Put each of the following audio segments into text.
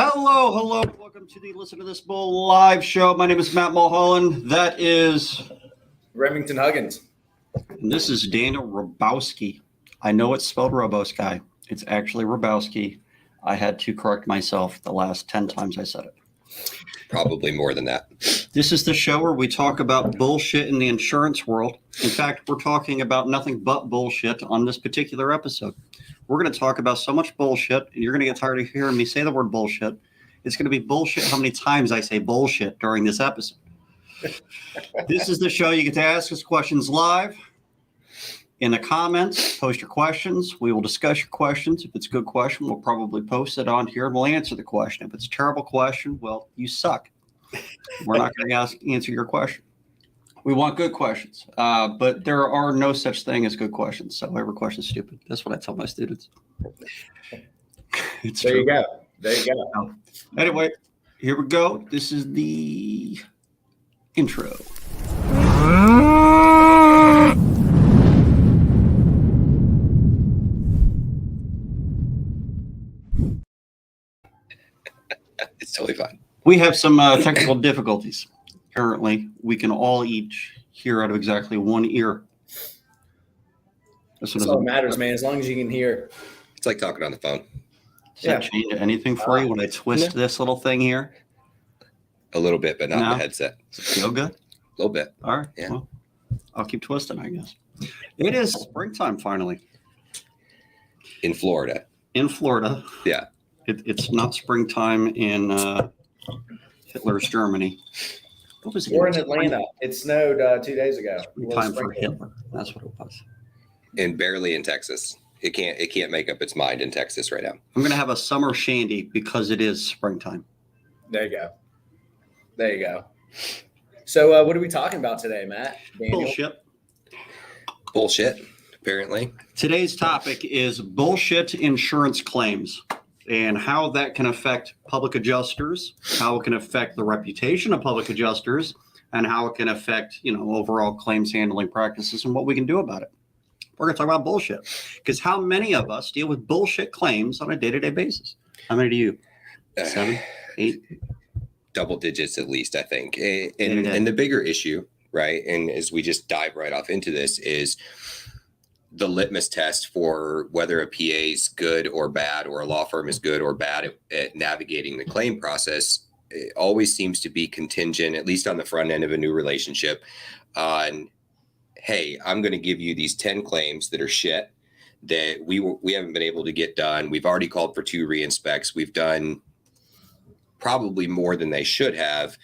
Hello. Welcome to the Listen to This Bull live show. My name is Matt Mulholland. That is Remington Huggins. And this is Daniel Rabowski. I know it's spelled Robowski. It's actually Rabowski. I had to correct myself the last 10 times I said it. Probably more than that. This is the show where we talk about bullshit in the insurance world. In fact, we're talking about nothing but bullshit on this particular episode. We're going to talk about so much bullshit, and you're going to get tired of hearing me say the word bullshit. It's going to be bullshit how many times I say bullshit during this episode. This is the show you get to ask us questions live in the comments. Post your questions. We will discuss your questions. If it's a good question, we'll probably post it on here and we'll answer the question. If it's a terrible question, well, you suck. We're not going to answer your question. We want good questions, but there are no such thing as good questions. So every question is stupid. That's what I tell my students. It's there true. You go. There you go. Anyway, here we go. This is the intro. It's totally fine. We have some technical difficulties. Currently, we can all each hear out of exactly one ear. That's all that matters, man. As long as you can hear. It's like talking on the phone. Does that change anything for you when I twist this little thing here? A little bit, but not the headset. Does it feel good? A little bit. All right. Yeah. Well, I'll keep twisting, I guess. It is springtime finally. In Florida. Yeah. It's not springtime in Hitler's Germany. What was it? We're in Atlanta. It snowed 2 days ago. Springtime for Hitler. That's what it was. And barely in Texas. It can't make up its mind in Texas right now. I'm going to have a summer shandy because it is springtime. There you go. So what are we talking about today, Matt? Daniel? Bullshit, apparently. Today's topic is bullshit insurance claims and how that can affect public adjusters, how it can affect the reputation of public adjusters, and how it can affect, overall claims handling practices and what we can do about it. We're going to talk about bullshit because how many of us deal with bullshit claims on a day-to-day basis? How many do you? 7, 8? Double digits at least, I think. And the bigger issue, right, and as we just dive right off into this, is the litmus test for whether a PA is good or bad or a law firm is good or bad at navigating the claim process. It always seems to be contingent, at least on the front end of a new relationship, on, hey, I'm going to give you these 10 claims that are shit that we haven't been able to get done. We've already called for 2 re-inspects. We've done probably more than they should have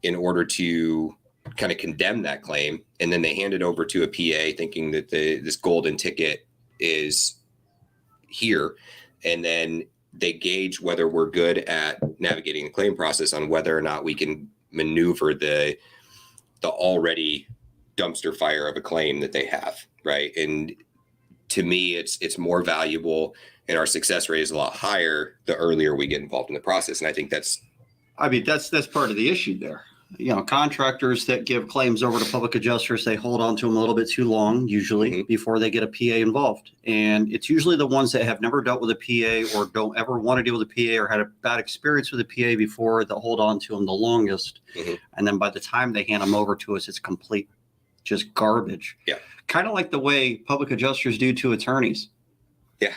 in order to kind of condemn that claim. And then they hand it over to a PA thinking that this golden ticket is here. And then they gauge whether we're good at navigating the claim process on whether or not we can maneuver the already dumpster fire of a claim that they have. Right. And to me, it's more valuable and our success rate is a lot higher the earlier we get involved in the process. And I think that's part of the issue there. Contractors that give claims over to public adjusters, they hold on to them a little bit too long, usually, before they get a PA involved. And it's usually the ones that have never dealt with a PA or don't ever want to deal with a PA or had a bad experience with a PA before that hold on to them the longest. And then by the time they hand them over to us, it's complete just garbage. Yeah. Kind of like the way public adjusters do to attorneys. Yeah.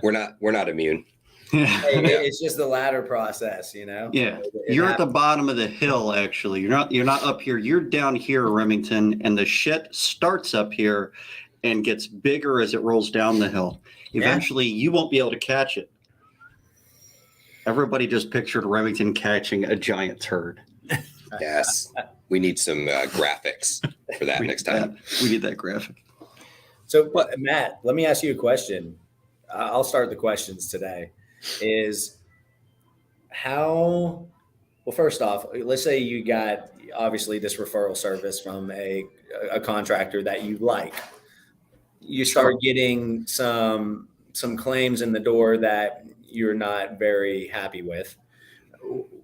We're not immune. It's just the ladder process, Yeah. You're at the bottom of the hill, actually. You're not up here. You're down here, Remington, and the shit starts up here and gets bigger as it rolls down the hill. Eventually, you won't be able to catch it. Everybody just pictured Remington catching a giant turd. Yes. We need some graphics for that next time. We need that graphic. So, Matt, let me ask you a question. I'll start the questions today. First off, let's say you got obviously this referral service from a contractor that you like. You start getting some claims in the door that you're not very happy with.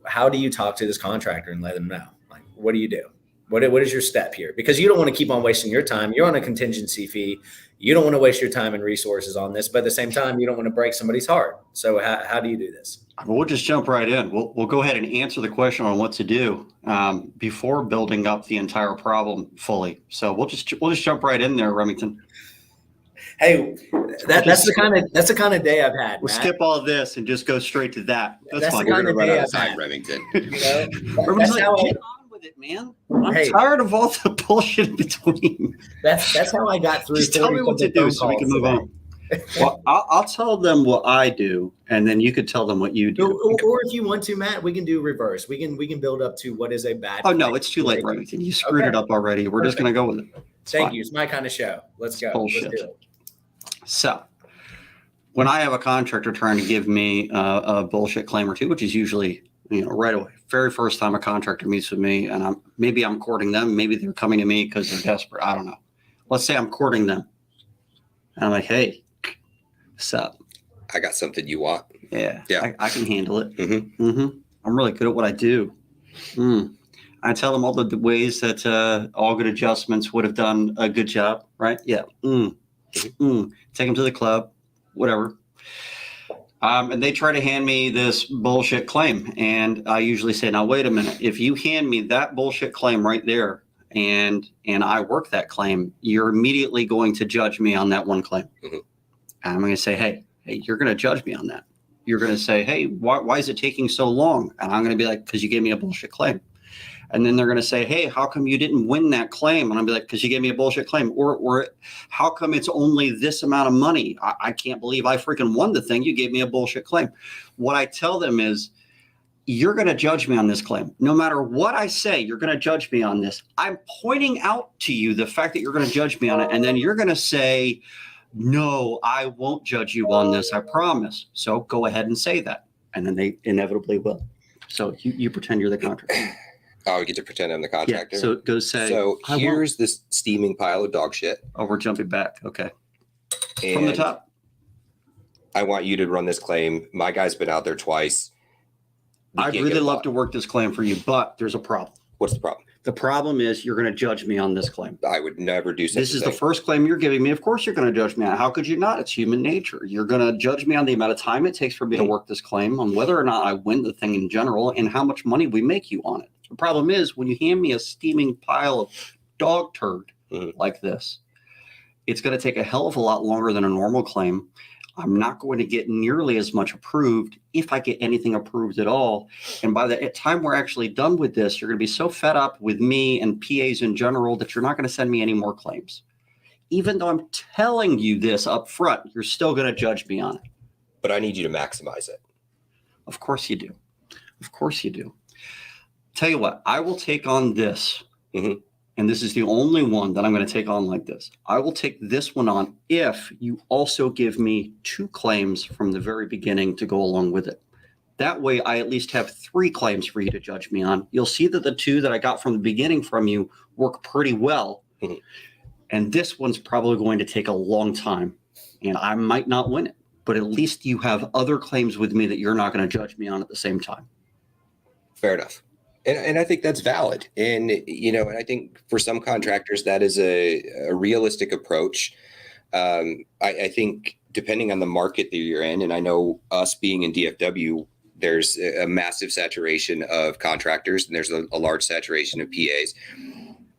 How do you talk to this contractor and let them know? Like, what do you do? What is your step here? Because you don't want to keep on wasting your time. You're on a contingency fee. You don't want to waste your time and resources on this, but at the same time, you don't want to break somebody's heart. So how do you do this? We'll just jump right in. We'll go ahead and answer the question on what to do before building up the entire problem fully. So we'll just jump right in there, Remington. Hey, that's the kind of day I've had. We'll Matt. skip all of this and just go straight to that. That's fine. the kind of Run day out I've of time, had. Remington. You know? Remington's That's how get on with it, man. I'm tired of all the bullshit in between. that's how I got through. Just tell me what to do so we can move on. Well, I'll tell them what I do, and then you could tell them what you do. Or if you want to, Matt, we can do reverse. We can build up to what is a bad. Oh no, it's too late, Remington. You screwed it up already. We're just gonna go with it. Thank you. It's my kind of show. Let's go. Bullshit. Let's do it. So, when I have a contractor trying to give me a bullshit claim or two, which is usually right away, very first time a contractor meets with me, and maybe I'm courting them, maybe they're coming to me because they're desperate. I don't know. Let's say I'm courting them, and I'm like, hey, what's up? I got something you want. Yeah. I can handle it. Mm-hmm. I'm really good at what I do. I tell them all the ways that all good adjustments would have done a good job, right? Yeah. Take them to the club, whatever. And they try to hand me this bullshit claim. And I usually say, now, wait a minute. If you hand me that bullshit claim right there and I work that claim, you're immediately going to judge me on that one claim. Mm-hmm. And I'm going to say, hey, you're going to judge me on that. You're going to say, hey, why is it taking so long? And I'm going to be like, because you gave me a bullshit claim. And then they're going to say, hey, how come you didn't win that claim? And I'll be like, because you gave me a bullshit claim. Or how come it's only this amount of money? I can't believe I freaking won the thing. You gave me a bullshit claim. What I tell them is, you're going to judge me on this claim. No matter what I say, you're going to judge me on this. I'm pointing out to you the fact that you're going to judge me on it. And then you're going to say, no, I won't judge you on this. I promise. So go ahead and say that. And then they inevitably will. So you pretend you're the contractor. Oh, we get to pretend I'm the contractor. Yeah, so go say. So here's this steaming pile of dog shit. Oh, we're jumping back. Okay. And From the top. I want you to run this claim. My guy's been out there twice. I'd really love to work this claim for you, but there's a problem. What's the problem? The problem is you're going to judge me on this claim. I would never do such This a is thing. the first claim you're giving me. Of course, you're going to judge me on it. How could you not? It's human nature. You're going to judge me on the amount of time it takes for me to work this claim, on whether or not I win the thing in general, and how much money we make you on it. The problem is when you hand me a steaming pile of dog turd like this, it's going to take a hell of a lot longer than a normal claim. I'm not going to get nearly as much approved if I get anything approved at all. And by the time we're actually done with this, you're going to be so fed up with me and PAs in general that you're not going to send me any more claims. Even though I'm telling you this up front, you're still going to judge me on it. But I need you to maximize it. Of course you do. Of course you do. Tell you what, I will take on this. And this is the only one that I'm going to take on like this. I will take this one on if you also give me 2 claims from the very beginning to go along with it. That way, I at least have 3 claims for you to judge me on. You'll see that the 2 that I got from the beginning from you work pretty well. And this one's probably going to take a long time. And I might not win it. But at least you have other claims with me that you're not going to judge me on at the same time. Fair enough. And I think that's valid. And, and I think for some contractors, that is a realistic approach. I think depending on the market that you're in, and I know us being in DFW, there's a massive saturation of contractors and there's a large saturation of PAs.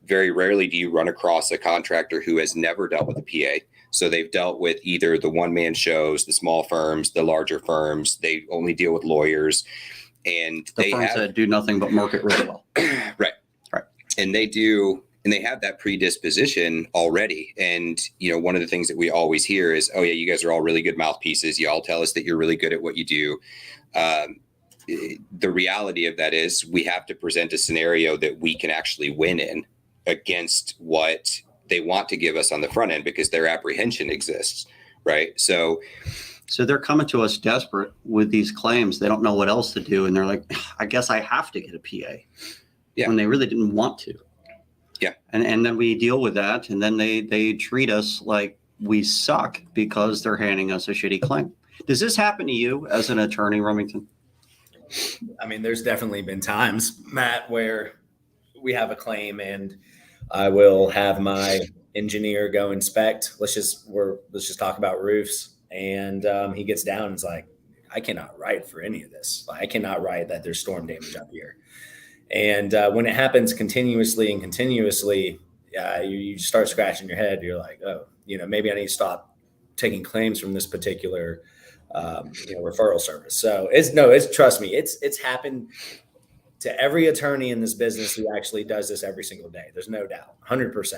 Very rarely do you run across a contractor who has never dealt with a PA. So they've dealt with either the one-man shows, the small firms, the larger firms. They only deal with lawyers. And the firms that do nothing but market really well. Right. And they have that predisposition already. And, one of the things that we always hear is, oh yeah, you guys are all really good mouthpieces. You all tell us that you're really good at what you do. The reality of that is we have to present a scenario that we can actually win in against what they want to give us on the front end because their apprehension exists. Right. So they're coming to us desperate with these claims. They don't know what else to do. And they're like, I guess I have to get a PA. Yeah. When they really didn't want to. Yeah. And then we deal with that. And then they treat us like we suck because they're handing us a shitty claim. Does this happen to you as an attorney, Remington? I mean, there's definitely been times, Matt, where we have a claim, and I will have my engineer go inspect. Let's just talk about roofs. And he gets down and is like, I cannot write for any of this. Like, I cannot write that there's storm damage up here. And when it happens continuously, you start scratching your head. You're like, oh, maybe I need to stop taking claims from this particular referral service. So trust me, it's happened to every attorney in this business who actually does this every single day. There's no doubt, 100%.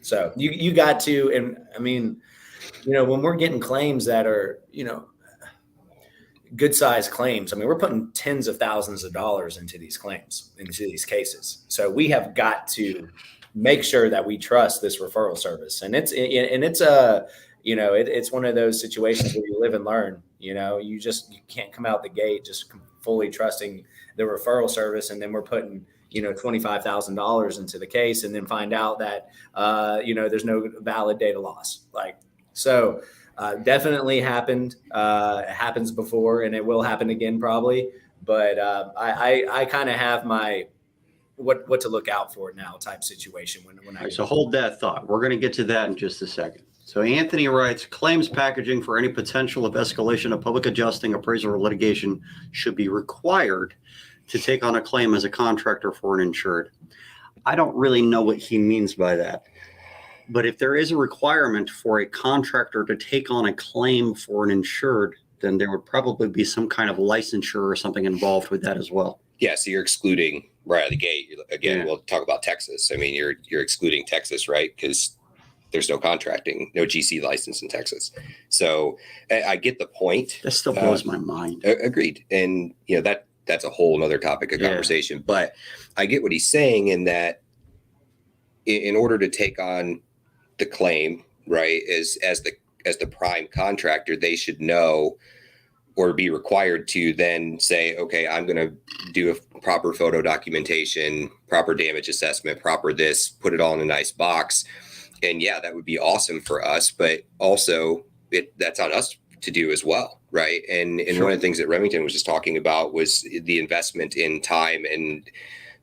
So you got to, and I mean, when we're getting claims that are, good sized claims, I mean, we're putting tens of thousands of dollars into these claims, into these cases. So we have got to make sure that we trust this referral service. And it's one of those situations where you live and learn. You can't come out the gate just fully trusting the referral service, and then we're putting $25,000 into the case, and then find out that there's no valid data loss. Definitely happened. It happens before, and it will happen again probably. But I kind of have my what to look out for now type situation when I. Right, so hold that thought. We're going to get to that in just a second. So Anthony writes, claims packaging for any potential of escalation of public adjusting, appraisal, or litigation should be required to take on a claim as a contractor for an insured. I don't really know what he means by that. But if there is a requirement for a contractor to take on a claim for an insured, then there would probably be some kind of licensure or something involved with that as well. Yeah, so you're excluding right out of the gate. Again, We'll talk about Texas. I mean, you're excluding Texas, right? Because there's no contracting, no GC license in Texas. So I get the point. That still blows my mind. Agreed. And that's a whole other topic of conversation. But I get what he's saying in that in order to take on the claim, right, as the prime contractor, they should know or be required to then say, okay, I'm going to do a proper photo documentation, proper damage assessment, proper this, put it all in a nice box. And yeah, that would be awesome for us, but also that's on us to do as well, right? And Sure. One of the things that Remington was just talking about was the investment in time and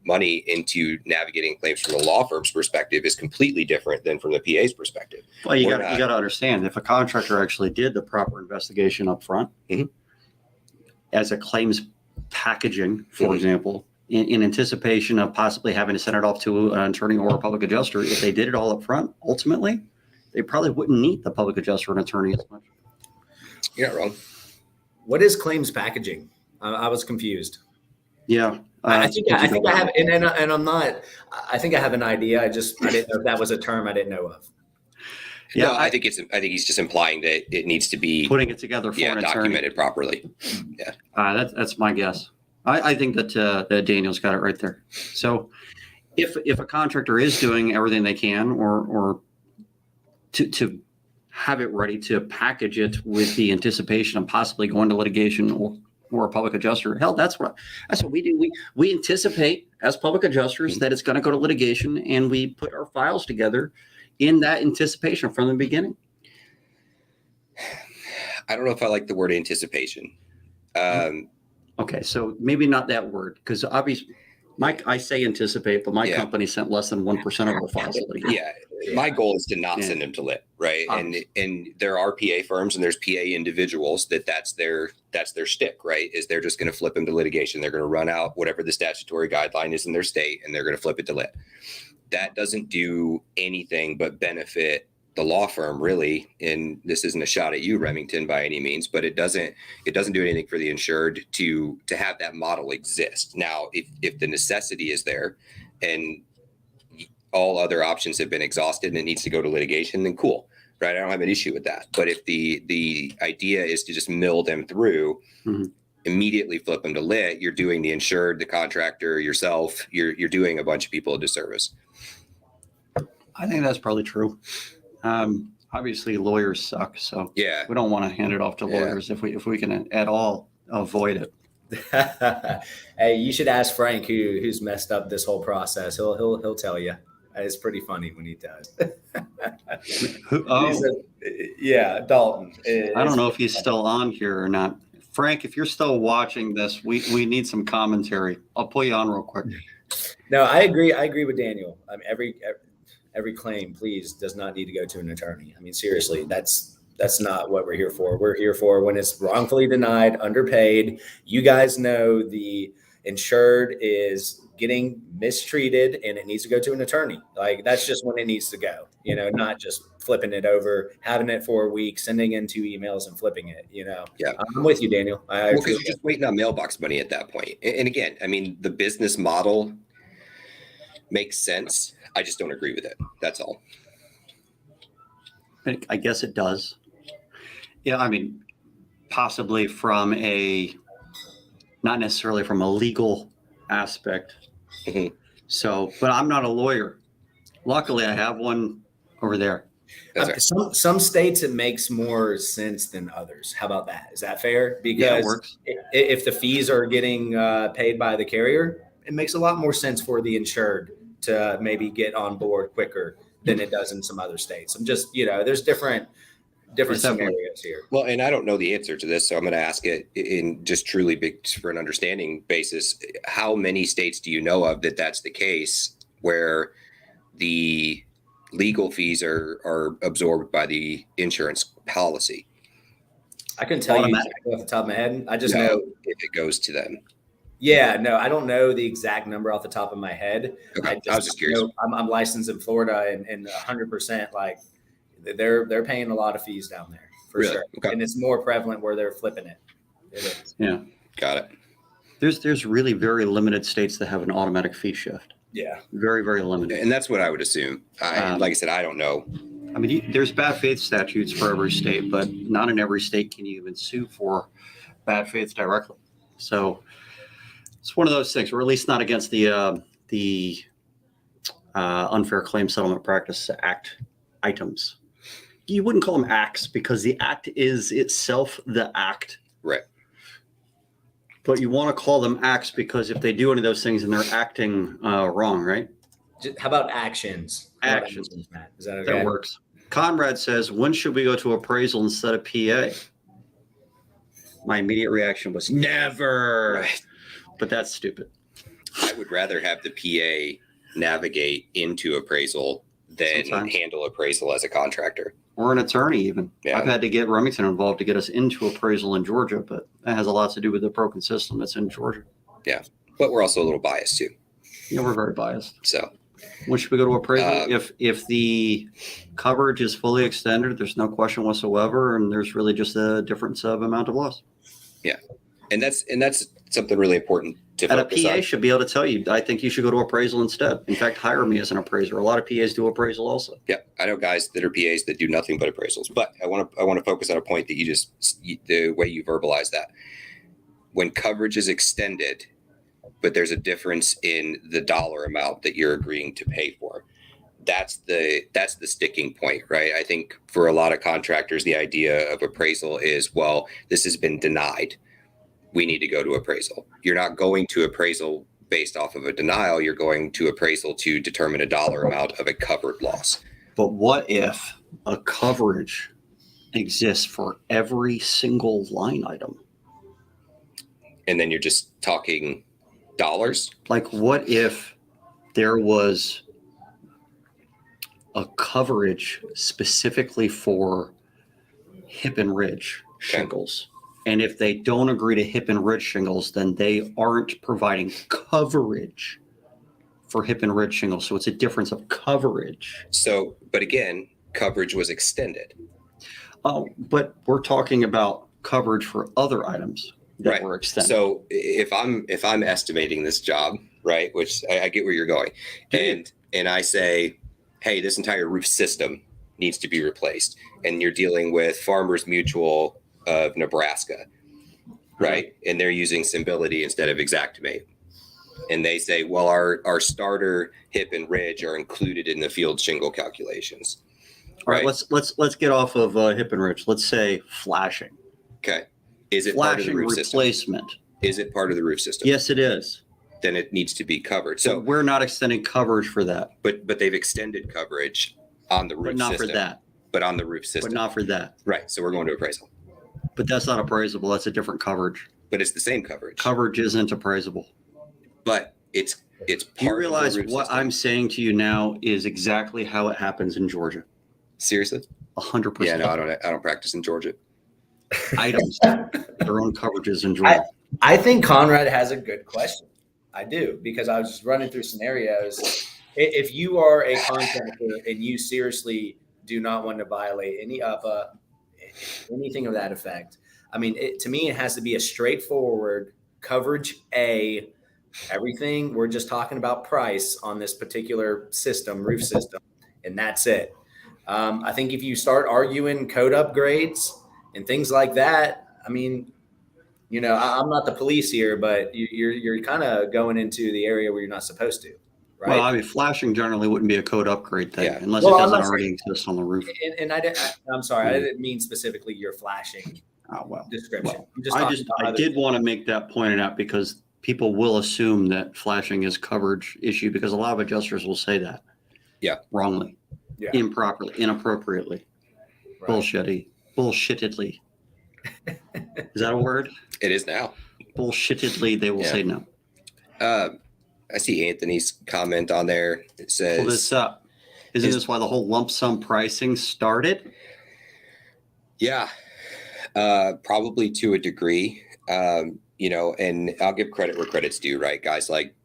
money into navigating claims from a law firm's perspective is completely different than from the PA's perspective. Well, you got to understand, if a contractor actually did the proper investigation up front, as a claims packaging, for example, in anticipation of possibly having to send it off to an attorney or a public adjuster, if they did it all up front, ultimately, they probably wouldn't need the public adjuster and attorney as much. You're not wrong. What is claims packaging? I was confused. Yeah. I think I have, and I'm not. I think I have an idea. I didn't know if that was a term I didn't know of. Yeah, no, I think he's just implying that it needs to be putting it together for an attorney. Documented properly. Yeah, that's my guess. I think that Daniel's got it right there. So, if a contractor is doing everything they can, or to have it ready to package it with the anticipation of possibly going to litigation or a public adjuster, hell, that's what we do. We anticipate as public adjusters that it's going to go to litigation, and we put our files together in that anticipation from the beginning. I don't know if I like the word anticipation. Okay, so maybe not that word, because obviously, I say anticipate, but my company sent less than 1% of our files to litigation. Yeah, my goal is to not send them to lit, right? And there are PA firms and there's PA individuals that's their shtick, right? Is they're just going to flip them to litigation. They're going to run out whatever the statutory guideline is in their state, and they're going to flip it to lit. That doesn't do anything but benefit the law firm, really. And this isn't a shot at you, Remington, by any means, but it doesn't do anything for the insured to have that model exist. Now, if the necessity is there and all other options have been exhausted and it needs to go to litigation, then cool, right? I don't have an issue with that. But if the idea is to just mill them through, immediately flip them to lit, you're doing the insured, the contractor, yourself, you're doing a bunch of people a disservice. I think that's probably true. Obviously, lawyers suck, so we don't want to hand it off to lawyers if we can at all avoid it. Hey, you should ask Frank, who's messed up this whole process. He'll tell you. It's pretty funny when he does. Dalton. I don't know if he's still on here or not. Frank, if you're still watching this, we need some commentary. I'll pull you on real quick. No, I agree. I agree with Daniel. I mean, every claim, please, does not need to go to an attorney. I mean, seriously, that's not what we're here for. We're here for when it's wrongfully denied, underpaid. You guys know the insured is getting mistreated and it needs to go to an attorney. Like that's just when it needs to go, not just flipping it over, having it for a week, sending in 2 emails and flipping it, Yeah. I'm with you, Daniel. Well, because you're just waiting on mailbox money at that point. And again, I mean, the business model makes sense. I just don't agree with it. That's all. I guess it does. Yeah, I mean, possibly not necessarily from a legal aspect. Mhm. So, but I'm not a lawyer. Luckily, I have one over there. That's right. Some states it makes more sense than others. How about that? Is that fair? Yeah, it Because works. if the fees are getting paid by the carrier, it makes a lot more sense for the insured to maybe get on board quicker than it does in some other states. I'm just, there's different scenarios here. Well, and I don't know the answer to this, so I'm going to ask it in just truly big for an understanding basis. How many states do you know of that's the case where the legal fees are absorbed by the insurance policy? I can tell you Automatic. exactly off the top of my head. I just know if it goes to them. Yeah, no, I don't know the exact number off the top of my head. Okay. I was just curious. I'm licensed in Florida, and 100% like they're paying a lot of fees down there for Really? sure, Okay. and it's more prevalent where they're flipping it. It is. Yeah. Got it. There's really very limited states that have an automatic fee shift. Yeah. Very, very limited. And that's what I would assume. Like I said, I don't know. I mean, there's bad faith statutes for every state, but not in every state can you even sue for bad faith directly. So it's one of those things, or at least not against the Unfair Claim Settlement Practice Act items. You wouldn't call them acts because the act is itself the act. Right. But you want to call them acts because if they do any of those things, then they're acting wrong, right? How about actions? Actions. Matt? Is that okay? That works. Conrad says, when should we go to appraisal instead of PA? My immediate reaction was never. Right. But that's stupid. I would rather have the PA navigate into appraisal than Sometimes. handle appraisal as a contractor. Or an attorney even. Yeah. I've had to get Remington involved to get us into appraisal in Georgia, but that has a lot to do with the broken system that's in Georgia. Yeah. But we're also a little biased too. We're very biased. So When should we go to appraisal? If the coverage is fully extended, there's no question whatsoever, and there's really just a difference of amount of loss. yeah. And that's something really important to And a focus PA on. should be able to tell you, I think you should go to appraisal instead. In fact, hire me as an appraiser. A lot of PAs do appraisal also. Yeah, I know guys that are PAs that do nothing but appraisals. But I want to focus on a point that the way you verbalize that. When coverage is extended, but there's a difference in the dollar amount that you're agreeing to pay for. That's the sticking point, right? I think for a lot of contractors, the idea of appraisal is, well, this has been denied. We need to go to appraisal. You're not going to appraisal based off of a denial. You're going to appraisal to determine a dollar amount of a covered loss. But what if a coverage exists for every single line item? And then you're just talking dollars. Like, what if there was a coverage specifically for hip and ridge shingles? And if they don't agree to hip and ridge shingles, then they aren't providing coverage for hip and ridge shingles. So it's a difference of coverage. So, but again, coverage was extended. But we're talking about coverage for other items that were extended. So if I'm estimating this job, right, which I get where you're going, and I say, hey, this entire roof system needs to be replaced, and you're dealing with Farmers Mutual of Nebraska, right? And they're using Symbility instead of Xactimate. And they say, well, our starter hip and ridge are included in the field shingle calculations. All right, let's get off of hip and ridge. Let's say flashing. Okay. Is it part of the Flashing roof system? replacement. Is it part of the roof system? Yes, it is. Then it needs to be covered. So So, we're not extending coverage for that, but they've extended coverage on the roof but not system. for that, But on the roof system. but not for that. Right. So we're going to appraisal. But that's not appraisable. That's a different coverage. But it's the same coverage. Coverage isn't appraisable. But it's It's Do you part of the realize roof what system. I'm saying to you now is exactly how it happens in Georgia? Seriously? 100%. Yeah, no, I don't practice in Georgia. Items, their own coverages in Georgia. I think Conrad has a good question. I do, because I was just running through scenarios. If you are a contractor and you seriously do not want to violate any UPA, anything of that effect, I mean, to me, it has to be a straightforward coverage A, everything. We're just talking about price on this particular system, roof system, and that's it. I think if you start arguing code upgrades and things like that, I mean, I'm not the police here, but you're kind of going into the area where you're not supposed to, right? Well, I mean, flashing generally wouldn't be a code upgrade thing unless Well, it I'm doesn't not already saying- exist on the roof. And I'm sorry, I didn't mean specifically your flashing description. Well, I'm just talking about I other did things. want to make that point out because people will assume that flashing is coverage issue because a lot of adjusters will say that. Yeah. Wrongly, improperly, inappropriately, Right. bullshittedly. Is that a word? It is now. Bullshittedly, they will say no. I see Anthony's comment on there. It says, Pull this up. Isn't this why the whole lump sum pricing started? Yeah, probably to a degree. And I'll give credit where credit's due, right? Guys like,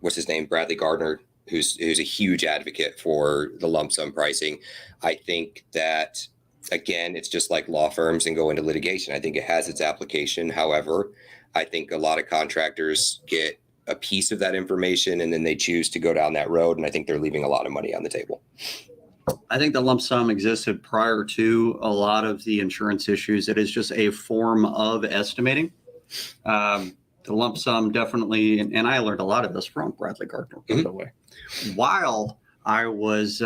what's his name? Bradley Gardner, who's a huge advocate for the lump sum pricing. I think that, again, it's just like law firms and go into litigation. I think it has its application. However, I think a lot of contractors get a piece of that information and then they choose to go down that road. And I think they're leaving a lot of money on the table. I think the lump sum existed prior to a lot of the insurance issues. It is just a form of estimating. The lump sum definitely, and I learned a lot of this from Bradley Gardner, by the way, while I was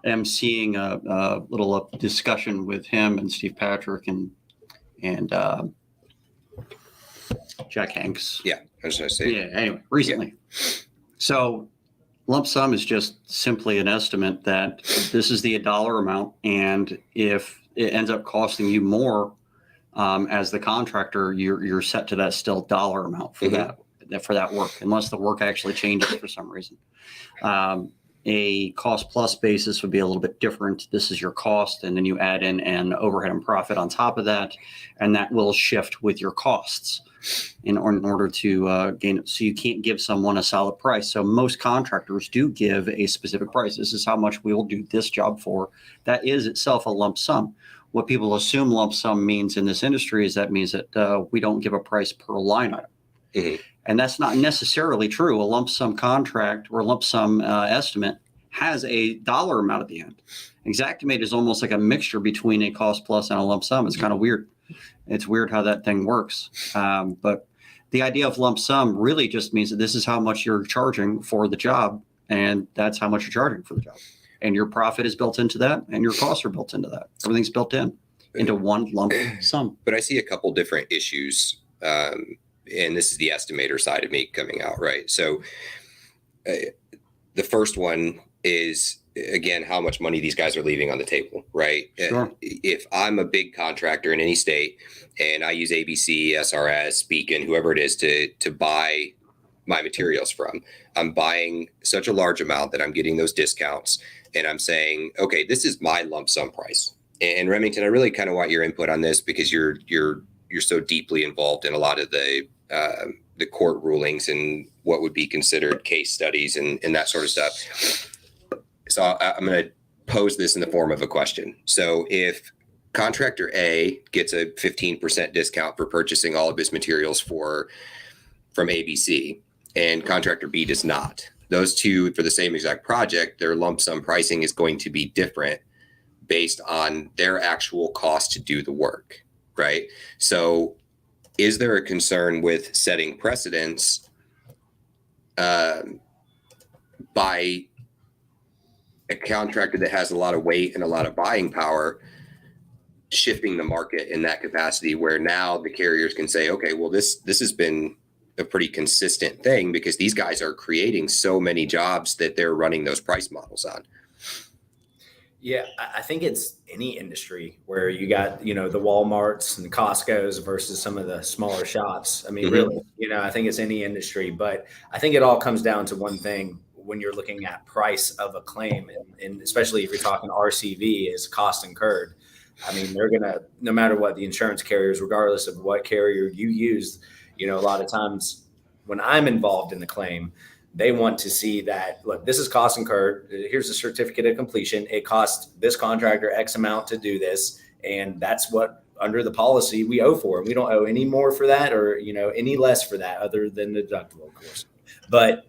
emceeing a little discussion with him and Steve Patrick and Jack Hanks. Yeah, I was going to say. Yeah, anyway, recently. Yeah. So lump sum is just simply an estimate that this is the dollar amount. And if it ends up costing you more as the contractor, you're set to that still dollar amount for that work, unless the work actually changes for some reason. A cost plus basis would be a little bit different. This is your cost, and then you add in an overhead and profit on top of that, and that will shift with your costs in order to gain it. So you can't give someone a solid price. So most contractors do give a specific price. This is how much we will do this job for. That is itself a lump sum. What people assume lump sum means in this industry is that means that we don't give a price per line item. Mm-hmm. And that's not necessarily true. A lump sum contract or lump sum estimate has a dollar amount at the end. Xactimate is almost like a mixture between a cost plus and a lump sum. It's kind of weird. It's weird how that thing works. But the idea of lump sum really just means that this is how much you're charging for the job, and that's how much you're charging for the job. And your profit is built into that, and your costs are built into that. Everything's built into one lump sum. But I see a couple different issues. And this is the estimator side of me coming out, right? So the first one is, again, how much money these guys are leaving on the table, right? Sure. If I'm a big contractor in any state and I use ABC, SRS, Beacon, whoever it is to buy my materials from, I'm buying such a large amount that I'm getting those discounts, and I'm saying, okay, this is my lump sum price. And Remington, I really kind of want your input on this because you're so deeply involved in a lot of the court rulings and what would be considered case studies and that sort of stuff. So I'm going to pose this in the form of a question. So if contractor A gets a 15% discount for purchasing all of his materials from ABC, and contractor B does not, those two, for the same exact project, their lump sum pricing is going to be different based on their actual cost to do the work, right? So is there a concern with setting precedents by a contractor that has a lot of weight and a lot of buying power, shifting the market in that capacity, where now the carriers can say, okay, well, this has been a pretty consistent thing because these guys are creating so many jobs that they're running those price models on? Yeah, I think it's any industry where you got, the Walmarts and Costco's versus some of the smaller shops. I mean, really, I think it's any industry, but I think it all comes down to one thing when you're looking at price of a claim, and especially if you're talking RCV is cost incurred. I mean, they're gonna, no matter what the insurance carriers, regardless of what carrier you use, a lot of times when I'm involved in the claim, they want to see that, look, this is cost incurred. Here's a certificate of completion. It cost this contractor X amount to do this. And that's what under the policy we owe for. We don't owe any more for that or, any less for that other than the deductible, of course. But,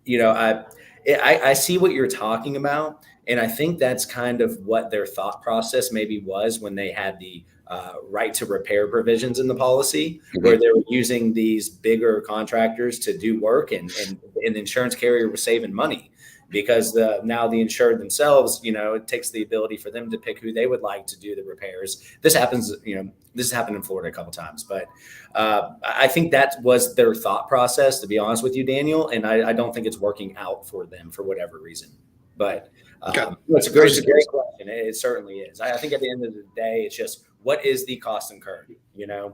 I see what you're talking about. And I think that's kind of what their thought process maybe was when they had the right to repair provisions in the policy, where they were using these bigger contractors to do work, and the insurance carrier was saving money because now the insured themselves, it takes the ability for them to pick who they would like to do the repairs. This happens, this has happened in Florida a couple of times, but I think that was their thought process, to be honest with you, Daniel. And I don't think it's working out for them for whatever reason, but it's a great question. It certainly is. I think at the end of the day, it's just, what is the cost incurred,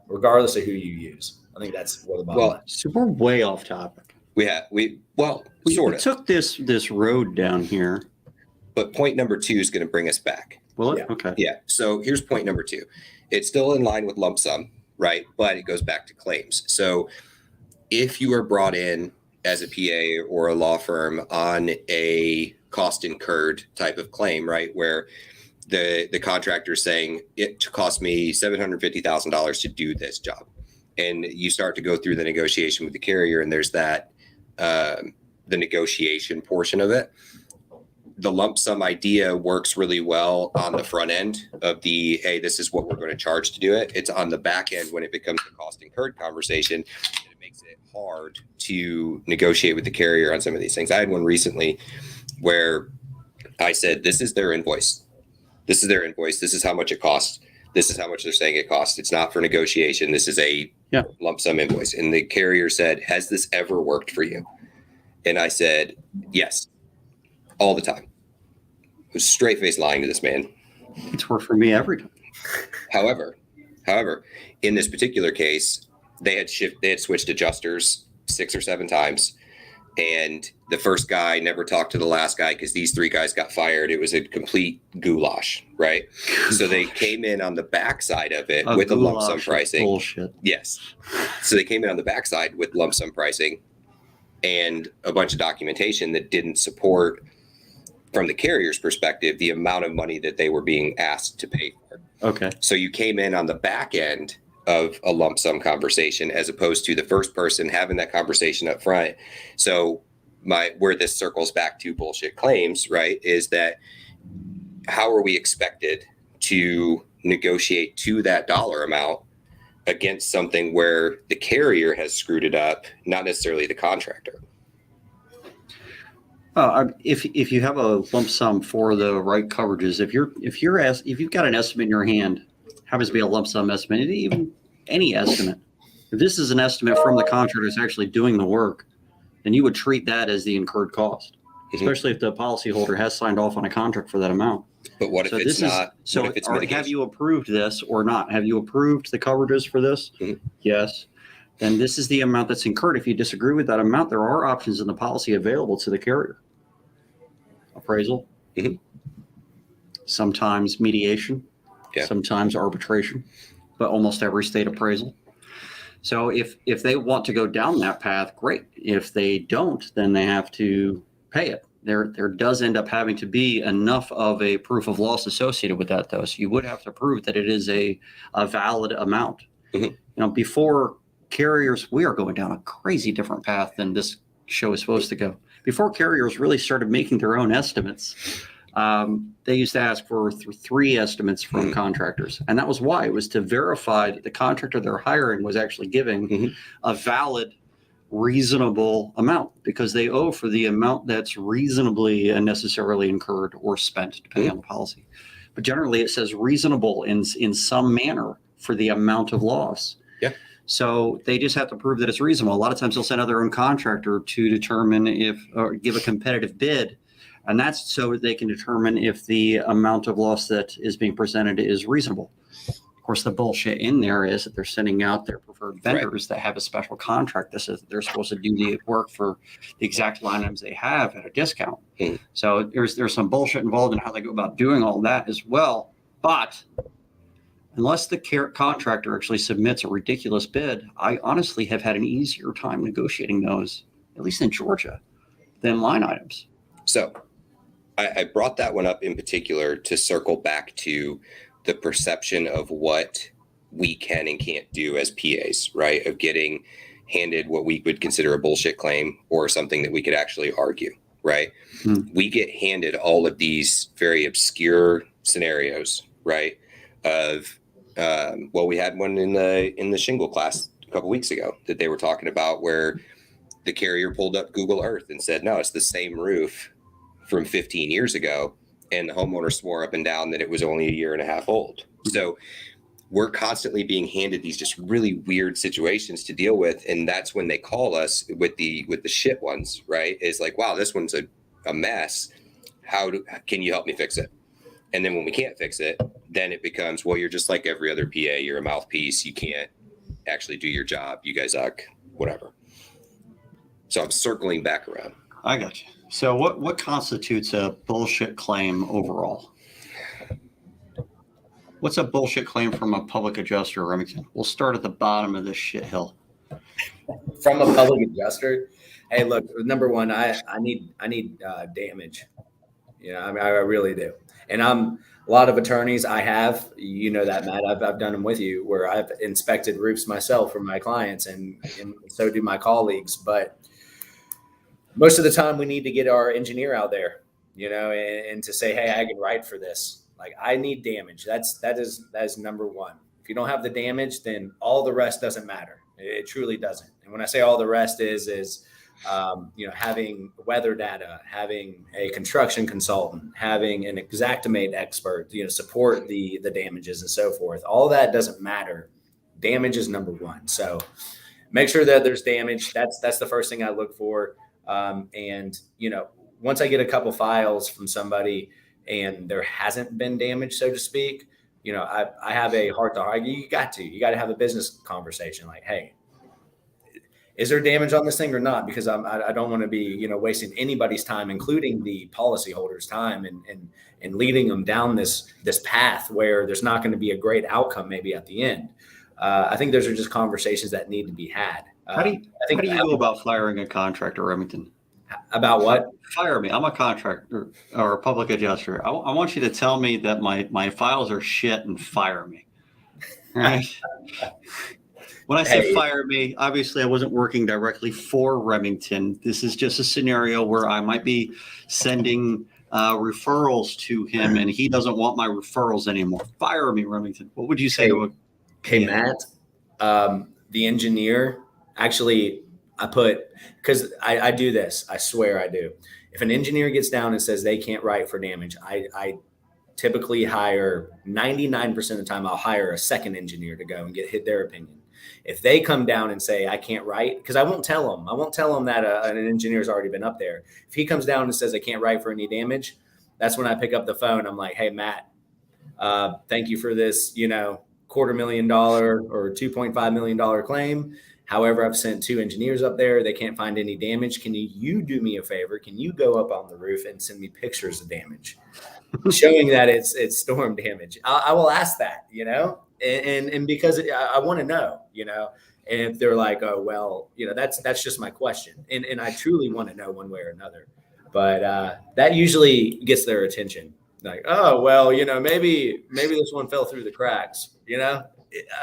regardless of who you use. I think that's what the bottom line. So we're way off topic. We sort of took this road down here. But point number 2 is going to bring us back. Well, Yeah. okay. Yeah. So here's point number 2. It's still in line with lump sum, right? But it goes back to claims. So if you are brought in as a PA or a law firm on a cost incurred type of claim, right, where the contractor is saying it cost me $750,000 to do this job, and you start to go through the negotiation with the carrier, and there's that the negotiation portion of it. The lump sum idea works really well on the front end of the, hey, this is what we're going to charge to do it. It's on the back end when it becomes a cost incurred conversation, and it makes it hard to negotiate with the carrier on some of these things. I had one recently where I said, this is their invoice. This is their invoice. This is how much it costs. This is how much they're saying it costs. It's not for negotiation. This is a lump sum invoice. And the carrier said, has this ever worked for you? And I said, yes, all the time. I was straight face lying to this man. It's worked for me every time. However, in this particular case, they had switched adjusters 6 or 7 times. And the first guy never talked to the last guy because these 3 guys got fired. It was a complete goulash, right? So they came in on the backside of it with a lump sum pricing. Bullshit. Yes. So they came in on the backside with lump sum pricing and a bunch of documentation that didn't support, from the carrier's perspective, the amount of money that they were being asked to pay for. Okay. So you came in on the back end of a lump sum conversation as opposed to the first person having that conversation up front. So where this circles back to bullshit claims, right, is that how are we expected to negotiate to that dollar amount against something where the carrier has screwed it up, not necessarily the contractor? If you have a lump sum for the right coverages, if you've got an estimate in your hand, happens to be a lump sum estimate, even any estimate. If this is an estimate from the contractor who's actually doing the work, then you would treat that as the incurred cost, especially if the policyholder has signed off on a contract for that amount. But what if it's not? So what if it's have you approved this or not? Have you approved the coverages for this? Yes. Then this is the amount that's incurred. If you disagree with that amount, there are options in the policy available to the carrier. Appraisal, sometimes mediation, sometimes arbitration, but almost every state appraisal. So if they want to go down that path, great. If they don't, then they have to pay it. There does end up having to be enough of a proof of loss associated with that, though. So you would have to prove that it is a valid amount. Before carriers, we are going down a crazy different path than this show is supposed to go. Before carriers really started making their own estimates, they used to ask for 3 estimates from contractors. And that was why. It was to verify that the contractor they're hiring was actually giving a valid, reasonable amount, because they owe for the amount that's reasonably and necessarily incurred or spent, depending on the policy. But generally, it says reasonable in some manner for the amount of loss. So they just have to prove that it's reasonable. A lot of times they'll send out their own contractor to determine or give a competitive bid And that's so they can determine if the amount of loss that is being presented is reasonable. Of course, the bullshit in there is that they're sending out their preferred vendors that have a special contract that says that they're supposed to do the work for the exact line items they have at a discount. So there's some bullshit involved in how they go about doing all that as well. But unless the contractor actually submits a ridiculous bid, I honestly have had an easier time negotiating those, at least in Georgia, than line items. So I brought that one up in particular to circle back to the perception of what we can and can't do as PAs, right? Of getting handed what we would consider a bullshit claim or something that we could actually argue, right? We get handed all of these very obscure scenarios, right? Of well, we had one in the shingle class a couple weeks ago that they were talking about where the carrier pulled up Google Earth and said, no, it's the same roof from 15 years ago. And the homeowner swore up and down that it was only a year and a half old. So we're constantly being handed these just really weird situations to deal with. And that's when they call us with the shit ones, right? Is like, wow, this one's a mess. Can you help me fix it? And then when we can't fix it, then it becomes, well, you're just like every other PA. You're a mouthpiece. You can't actually do your job. You guys suck, whatever. So I'm circling back around. I got you. So what constitutes a bullshit claim overall? What's a bullshit claim from a public adjuster, Remington? We'll start at the bottom of this shit hill. From a public adjuster, hey, look, number one, I need damage. I mean, I really do. And a lot of attorneys I have, you know that, Matt, I've done them with you where I've inspected roofs myself for my clients and so do my colleagues. But most of the time we need to get our engineer out there, and to say, hey, I can write for this. Like, I need damage. That is number one. If you don't have the damage, then all the rest doesn't matter. It truly doesn't. And when I say all the rest is having weather data, having a construction consultant, having an Xactimate expert, support the damages and so forth. All that doesn't matter. Damage is number one. So make sure that there's damage. That's the first thing I look for. And once I get a couple files from somebody and there hasn't been damage, so to speak, I have a heart to heart. You got to have a business conversation. Like, hey, is there damage on this thing or not? Because I don't want to be, wasting anybody's time, including the policyholders' time and leading them down this path where there's not going to be a great outcome maybe at the end. I think those are just conversations that need to be had. How do you go about firing a contractor, Remington? About what? Fire me. I'm a contractor or a public adjuster. I want you to tell me that my files are shit and fire me. All right. When I say fire me, obviously I wasn't working directly for Remington. This is just a scenario where I might be sending referrals to him and he doesn't want my referrals anymore. Fire me, Remington. What would you say to a Matt, the engineer, actually, because I do this, I swear I do. If an engineer gets down and says they can't write for damage, I typically hire 99% of the time, I'll hire a second engineer to go and get their opinion. If they come down and say, I can't write, because I won't tell them that an engineer's already been up there. If he comes down and says I can't write for any damage, that's when I pick up the phone. I'm like, hey, Matt, thank you for this, $250,000 or $2.5 million claim. However, I've sent 2 engineers up there. They can't find any damage. Can you do me a favor? Can you go up on the roof and send me pictures of damage showing that it's storm damage? I will ask that, and because I want to know, and if they're like, oh, well, that's just my question. And I truly want to know one way or another, but that usually gets their attention. Like, oh, well, maybe this one fell through the cracks,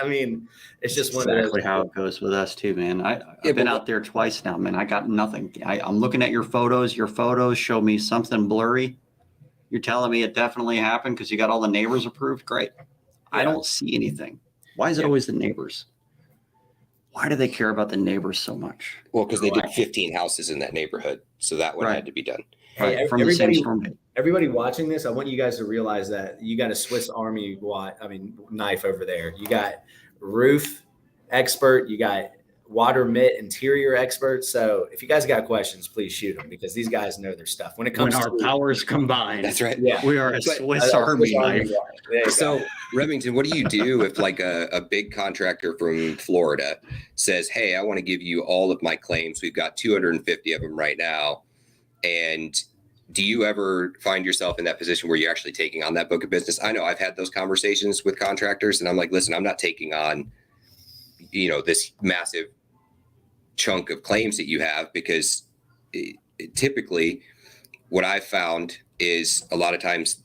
I mean, it's just one exactly how it goes with us too, man. I've been out there twice now, man. I got nothing. I'm looking at your photos. Your photos show me something blurry. You're telling me it definitely happened because you got all the neighbors approved. Great. Yeah. I don't see anything. Why is it always the neighbors? Why do they care about the neighbors so much? Well, because they did 15 houses in that neighborhood. So that one had to be done. Hey, from the same storm. Everybody watching this, I want you guys to realize that you got a Swiss Army knife over there. You got roof expert, you got water mitt interior experts. So if you guys got questions, please shoot them, because these guys know their stuff. When it comes When our to powers combine, That's right. yeah, we are a But- Swiss Army knife. There you go. So, Remington, what do you do if like a big contractor from Florida says, hey, I want to give you all of my claims. We've got 250 of them right now. And do you ever find yourself in that position where you're actually taking on that book of business? I know I've had those conversations with contractors, and I'm like, listen, I'm not taking on, this massive chunk of claims that you have, because typically what I've found is a lot of times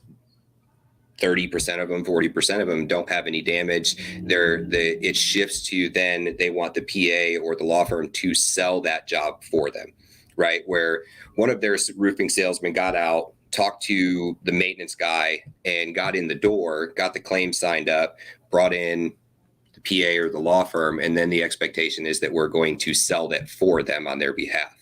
30% of them, 40% of them don't have any damage. It shifts to then they want the PA or the law firm to sell that job for them, right? Where one of their roofing salesmen got out, talked to the maintenance guy, and got in the door, got the claim signed up, brought in the PA or the law firm, and then the expectation is that we're going to sell that for them on their behalf.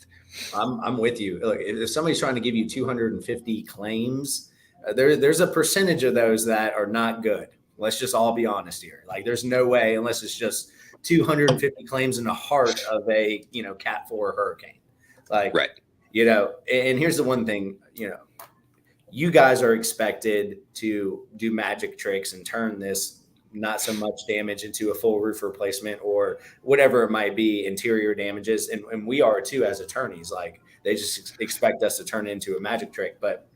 I'm with you. Look, if somebody's trying to give you 250 claims, there's a percentage of those that are not good. Let's just all be honest here. Like, there's no way, unless it's just 250 claims in the heart of a Cat 4 hurricane. Like, right. And here's the one thing, you guys are expected to do magic tricks and turn this not so much damage into a full roof replacement or whatever it might be, interior damages. And we are too, as attorneys. Like, they just expect us to turn it into a magic trick. But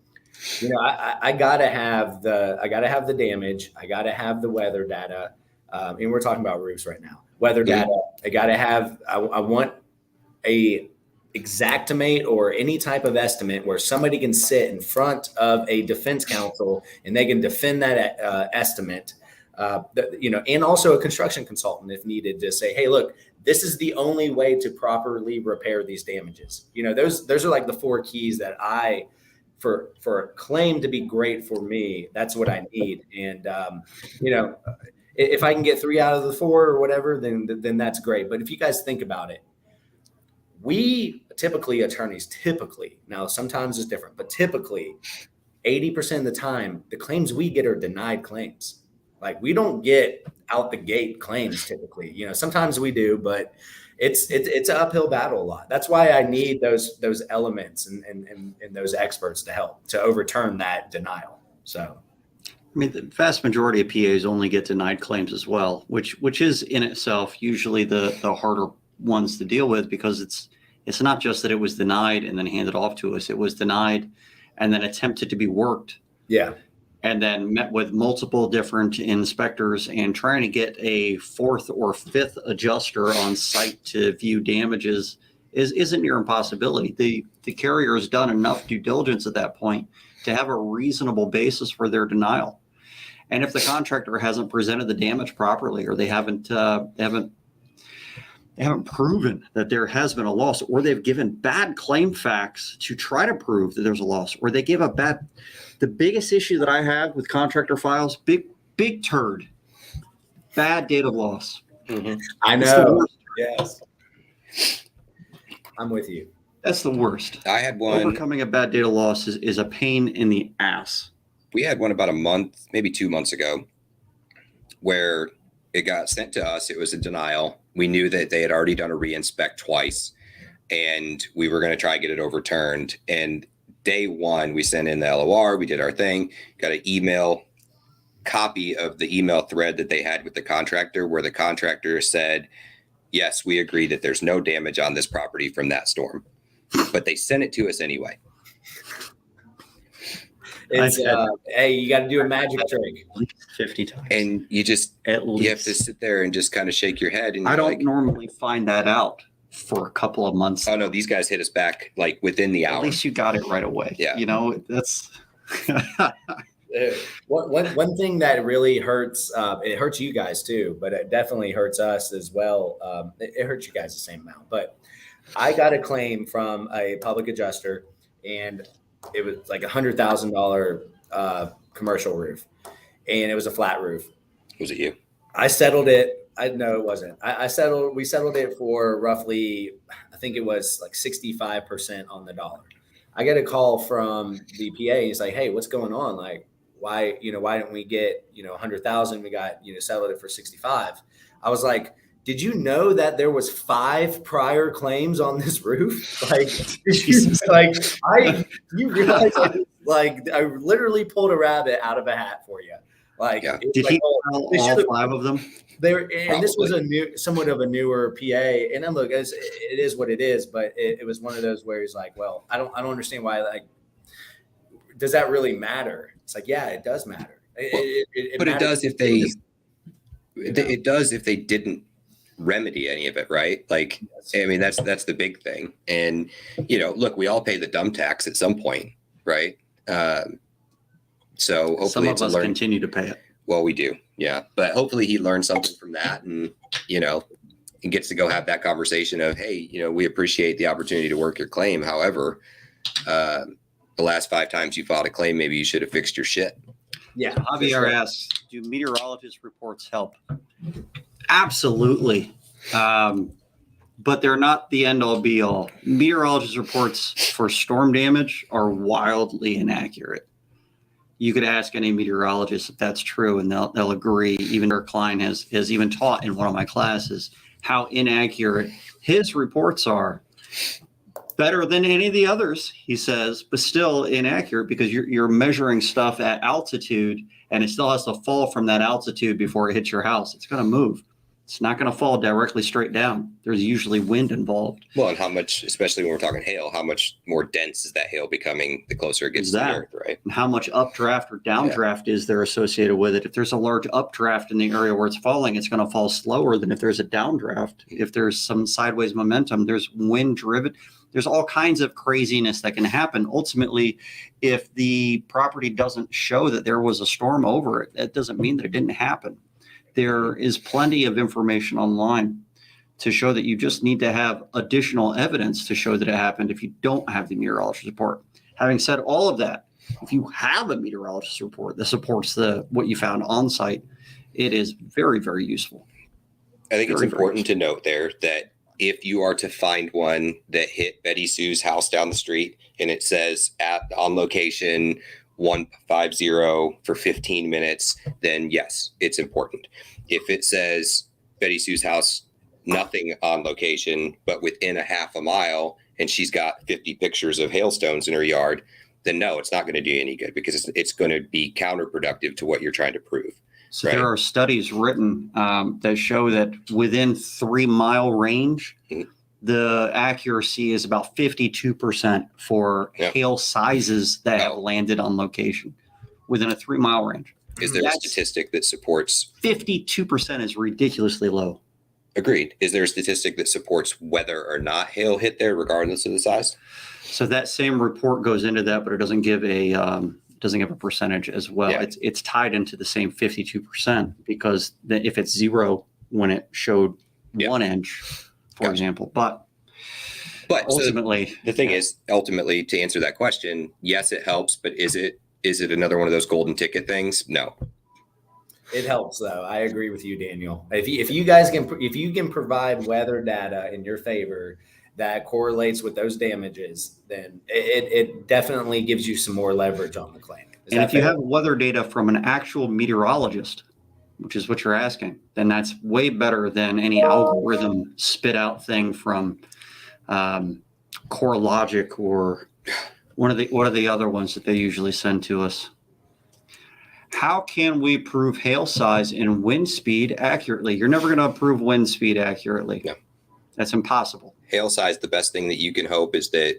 I gotta have the damage. I gotta have the weather data. And we're talking about roofs right now. Weather data. I gotta have. I want a Xactimate or any type of estimate where somebody can sit in front of a defense counsel and they can defend that estimate. And also a construction consultant if needed, to say, hey, look, this is the only way to properly repair these damages. Those are like the 4 keys that for a claim to be great for me, that's what I need. And, if I can get 3 out of the 4 or whatever, then that's great. But if you guys think about it, attorneys, now sometimes it's different, but typically 80% of the time, the claims we get are denied claims. Like, we don't get out the gate claims typically. Sometimes we do, but it's an uphill battle a lot. That's why I need those elements and those experts to help to overturn that denial. So, I mean, the vast majority of PAs only get denied claims as well, which is in itself usually the harder ones to deal with, because it's not just that it was denied and then handed off to us. It was denied and then attempted to be worked. Yeah. And then met with multiple different inspectors, and trying to get a 4th or 5th adjuster on site to view damages isn't near impossibility. The carrier has done enough due diligence at that point to have a reasonable basis for their denial. And if the contractor hasn't presented the damage properly, or they haven't proven that there has been a loss, or they've given bad claim facts to try to prove that there's a loss, or they give the biggest issue that I have with contractor files, big turd, bad date of loss. Mm-hmm. I know. Yes. I'm with you. That's the worst. I had one. Overcoming a bad date of loss is a pain in the ass. We had one about a month, maybe 2 months ago, where it got sent to us. It was a denial. We knew that they had already done a re-inspect twice, and we were going to try to get it overturned. And day one, we sent in the LOR. We did our thing, got an email copy of the email thread that they had with the contractor, where the contractor said, yes, we agree that there's no damage on this property from that storm, but they sent it to us anyway. Hey, you got to do a magic trick. 50 times. And you have to sit there and just kind of shake your head. And I don't normally find that out for a couple of months. Oh no, these guys hit us back like within the hour. At least you got it right away. Yeah. That's one thing that really hurts, it hurts you guys too, but it definitely hurts us as well. It hurts you guys the same amount, but I got a claim from a public adjuster, and it was like $100,000 commercial roof, and it was a flat roof. Was it you? I settled it. No, it wasn't. We settled it for roughly, I think it was like 65% on the dollar. I get a call from the PA. He's like, hey, what's going on? Like, why didn't we get, 100,000? We got, settled it for 65. I was like, did you know that there was 5 prior claims on this roof? Like, you realize I literally pulled a rabbit out of a hat for you. Like, Yeah. Did he tell all 5 of them? And this was somewhat of a newer PA. And then look, it is what it is. But it was one of those where he's like, well, I don't understand why. Like, does that really matter? It's like, yeah, it does matter. But it does if they, it does if they didn't remedy any of it, right? Like, I mean, that's the big thing. And, look, we all pay the dumb tax at some point, right? So hopefully some of us continue to pay it. Well, we do. Yeah. But hopefully he learned something from that and, and gets to go have that conversation of, hey, we appreciate the opportunity to work your claim. However, the last 5 times you filed a claim, maybe you should have fixed your shit. Yeah. Javier asks, do meteorologist reports help? Absolutely. But they're not the end all be all. Meteorologist reports for storm damage are wildly inaccurate. You could ask any meteorologist if that's true, and they'll agree. Even Dirk Klein has even taught in one of my classes how inaccurate his reports are. Better than any of the others, he says, but still inaccurate because you're measuring stuff at altitude, and it still has to fall from that altitude before it hits your house. It's going to move. It's not going to fall directly straight down. There's usually wind involved. Well, and how much, especially when we're talking hail, how much more dense is that hail becoming the closer it gets to the earth, right? And how much updraft or downdraft is there associated with it? If there's a large updraft in the area where it's falling, it's going to fall slower than if there's a downdraft. If there's some sideways momentum, there's wind driven. There's all kinds of craziness that can happen. Ultimately, if the property doesn't show that there was a storm over it, that doesn't mean that it didn't happen. There is plenty of information online to show that you just need to have additional evidence to show that it happened if you don't have the meteorologist report. Having said all of that, if you have a meteorologist report that supports what you found on site, it is very, very useful. I think it's important to note there that if you are to find one that hit Betty Sue's house down the street and it says on location 150 for 15 minutes, then yes, it's important. If it says Betty Sue's house, nothing on location, but within a half a mile, and she's got 50 pictures of hailstones in her yard, then no, it's not going to do any good because it's going to be counterproductive to what you're trying to prove. So There are studies written that show that within 3-mile range, the accuracy is about 52% for hail sizes that have landed on location within a 3-mile range. Is there a statistic that supports 52% is ridiculously low? Agreed. Is there a statistic that supports whether or not hail hit there, regardless of the size? So that same report goes into that, but it doesn't give a percentage as well. Yeah. It's tied into the same 52% because if it's 0 when it showed 1 inch, for example, but ultimately so the thing is, ultimately, to answer that question, yes, it helps, but is it another one of those golden ticket things? No. It helps, though. I agree with you, Daniel. If you can provide weather data in your favor that correlates with those damages, then it definitely gives you some more leverage on the claim. And if you have weather data from an actual meteorologist, which is what you're asking, then that's way better than any algorithm spit out thing from CoreLogic or what are the other ones that they usually send to us? How can we prove hail size and wind speed accurately? You're never going to prove wind speed accurately. No. That's impossible. Hail size, the best thing that you can hope is that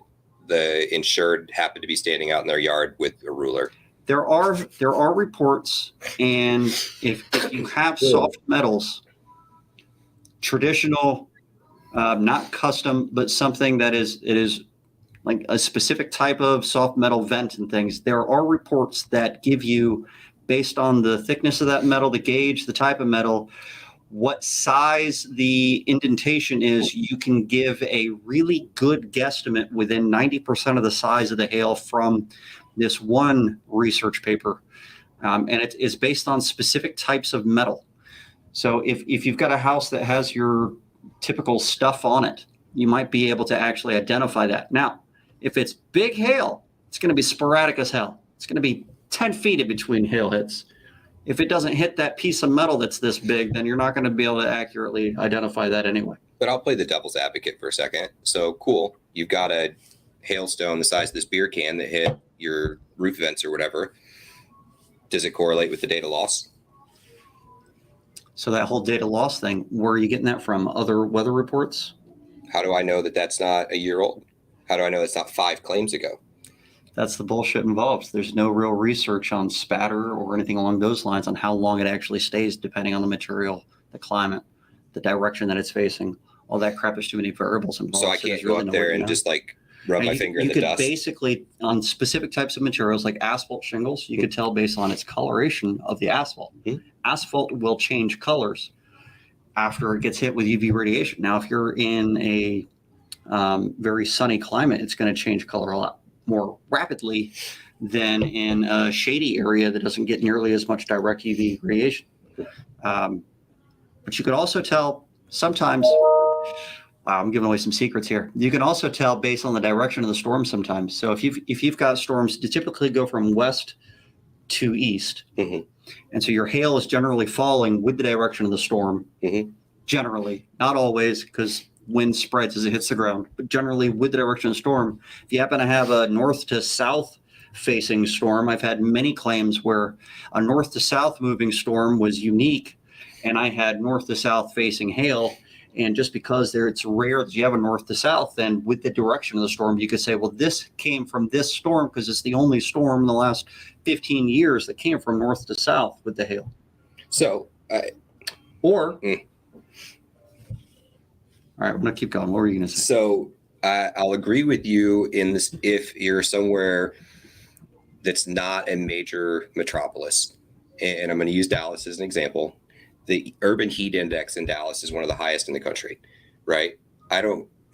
the insured happen to be standing out in their yard with a ruler. There are reports, and if you have soft metals, traditional, not custom, but something that is like a specific type of soft metal vent and things, there are reports that give you, based on the thickness of that metal, the gauge, the type of metal, what size the indentation is. You can give a really good guesstimate within 90% of the size of the hail from this one research paper. And it is based on specific types of metal. So if you've got a house that has your typical stuff on it, you might be able to actually identify that. Now, if it's big hail, it's going to be sporadic as hell. It's going to be 10 feet in between hail hits. If it doesn't hit that piece of metal that's this big, then you're not going to be able to accurately identify that anyway. But I'll play the devil's advocate for a second. So cool, you've got a hailstone the size of this beer can that hit your roof vents or whatever. Does it correlate with the data loss? So that whole data loss thing, where are you getting that from? Other weather reports? How do I know that that's not a year old? How do I know it's not 5 claims ago? That's the bullshit involved. There's no real research on spatter or anything along those lines on how long it actually stays, depending on the material, the climate, the direction that it's facing. All that crap, is too many variables involved. So I can't go up there and just like rub my finger in the dust. You could basically, on specific types of materials like asphalt shingles, you could tell based on its coloration of the asphalt. Asphalt will change colors after it gets hit with UV radiation. Now, if you're in a very sunny climate, it's going to change color a lot more rapidly than in a shady area that doesn't get nearly as much direct UV radiation. But you could also tell sometimes, wow, I'm giving away some secrets here. You can also tell based on the direction of the storm sometimes. So if you've got storms that typically go from west to east, and so your hail is generally falling with the direction of the storm, generally, not always, because wind spreads as it hits the ground, but generally with the direction of the storm. If you happen to have a north to south facing storm, I've had many claims where a north to south moving storm was unique, and I had north to south facing hail. And just because it's rare that you have a north to south, then with the direction of the storm, you could say, well, this came from this storm because it's the only storm in the last 15 years that came from north to south with the hail. So, all right, I'm going to keep going. What were you going to say? So I'll agree with you in this if you're somewhere that's not a major metropolis. And I'm going to use Dallas as an example. The urban heat index in Dallas is one of the highest in the country, right?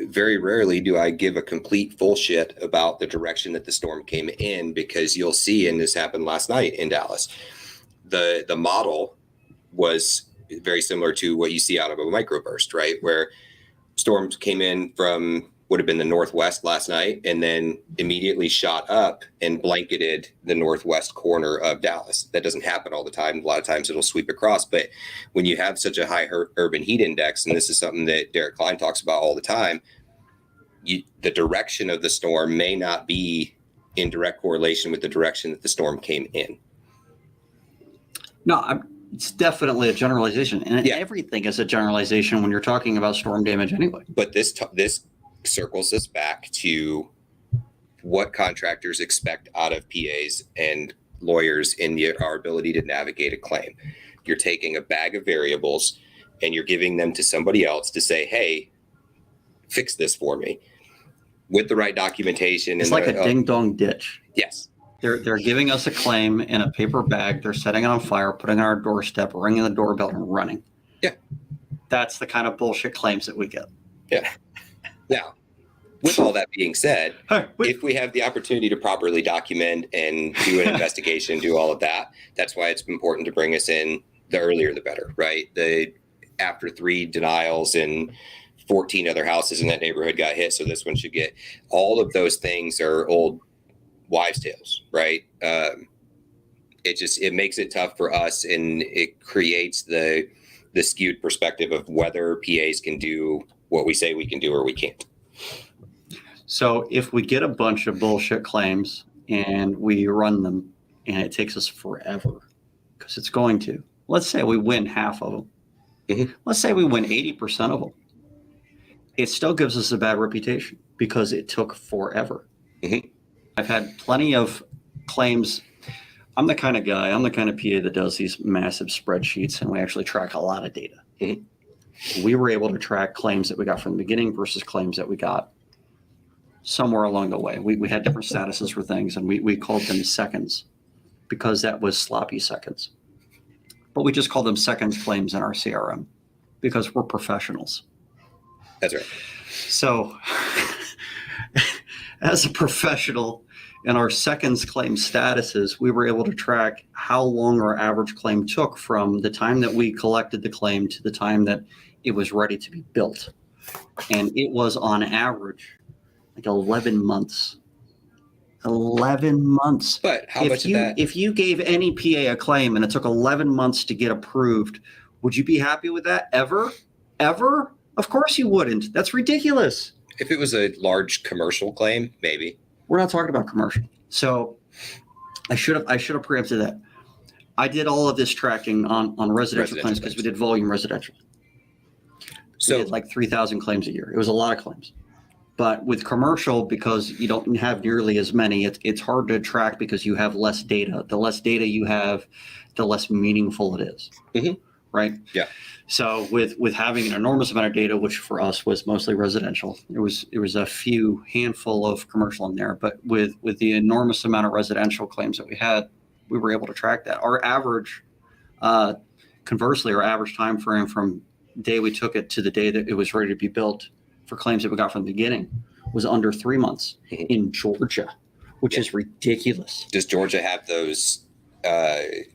Very rarely do I give a complete full shit about the direction that the storm came in, because you'll see, and this happened last night in Dallas, the model was very similar to what you see out of a microburst, right? Where storms came in from would have been the northwest last night and then immediately shot up and blanketed the northwest corner of Dallas. That doesn't happen all the time. A lot of times it'll sweep across. But when you have such a high urban heat index, and this is something that Derek Klein talks about all the time, the direction of the storm may not be in direct correlation with the direction that the storm came in. No, it's definitely a generalization. And everything is a generalization when you're talking about storm damage anyway. But this circles us back to what contractors expect out of PAs and lawyers in our ability to navigate a claim. You're taking a bag of variables and you're giving them to somebody else to say, hey, fix this for me with the right documentation. It's like a ding-dong ditch. Yes. They're giving us a claim in a paper bag. They're setting it on fire, putting it on our doorstep, ringing the doorbell, and running. Yeah. That's the kind of bullshit claims that we get. Yeah. Now, with all that being said, if we have the opportunity to properly document and do an investigation, do all of that, that's why it's important to bring us in the earlier the better, right? After 3 denials and 14 other houses in that neighborhood got hit, so this one should get. All of those things are old wives' tales, right? It makes it tough for us, and it creates the skewed perspective of whether PAs can do what we say we can do or we can't. So if we get a bunch of bullshit claims and we run them and it takes us forever, because it's going to, let's say we win half of them. Let's say we win 80% of them. It still gives us a bad reputation because it took forever. I've had plenty of claims. I'm the kind of PA that does these massive spreadsheets, and we actually track a lot of data. We were able to track claims that we got from the beginning versus claims that we got somewhere along the way. We had different statuses for things, and we called them seconds because that was sloppy seconds. But we just call them seconds claims in our CRM because we're professionals. That's right. So as a professional in our seconds claim statuses, we were able to track how long our average claim took from the time that we collected the claim to the time that it was ready to be built. And it was on average like 11 months 11 months. But how much of that? If you gave any PA a claim and it took 11 months to get approved, would you be happy with that ever? Ever? Of course you wouldn't. That's ridiculous. If it was a large commercial claim, maybe. We're not talking about commercial. So I should have preempted that. I did all of this tracking on residential claims because we did volume residential. So we did like 3,000 claims a year. It was a lot of claims. But with commercial, because you don't have nearly as many, it's hard to track because you have less data. The less data you have, the less meaningful it is. Mm-hmm. Right? Yeah. So with having an enormous amount of data, which for us was mostly residential, there was a handful of commercial in there. But with the enormous amount of residential claims that we had, we were able to track that. Our average, conversely, our average time frame from the day we took it to the day that it was ready to be built for claims that we got from the beginning was under 3 months in Georgia, which is ridiculous. Does Georgia have those guidelines,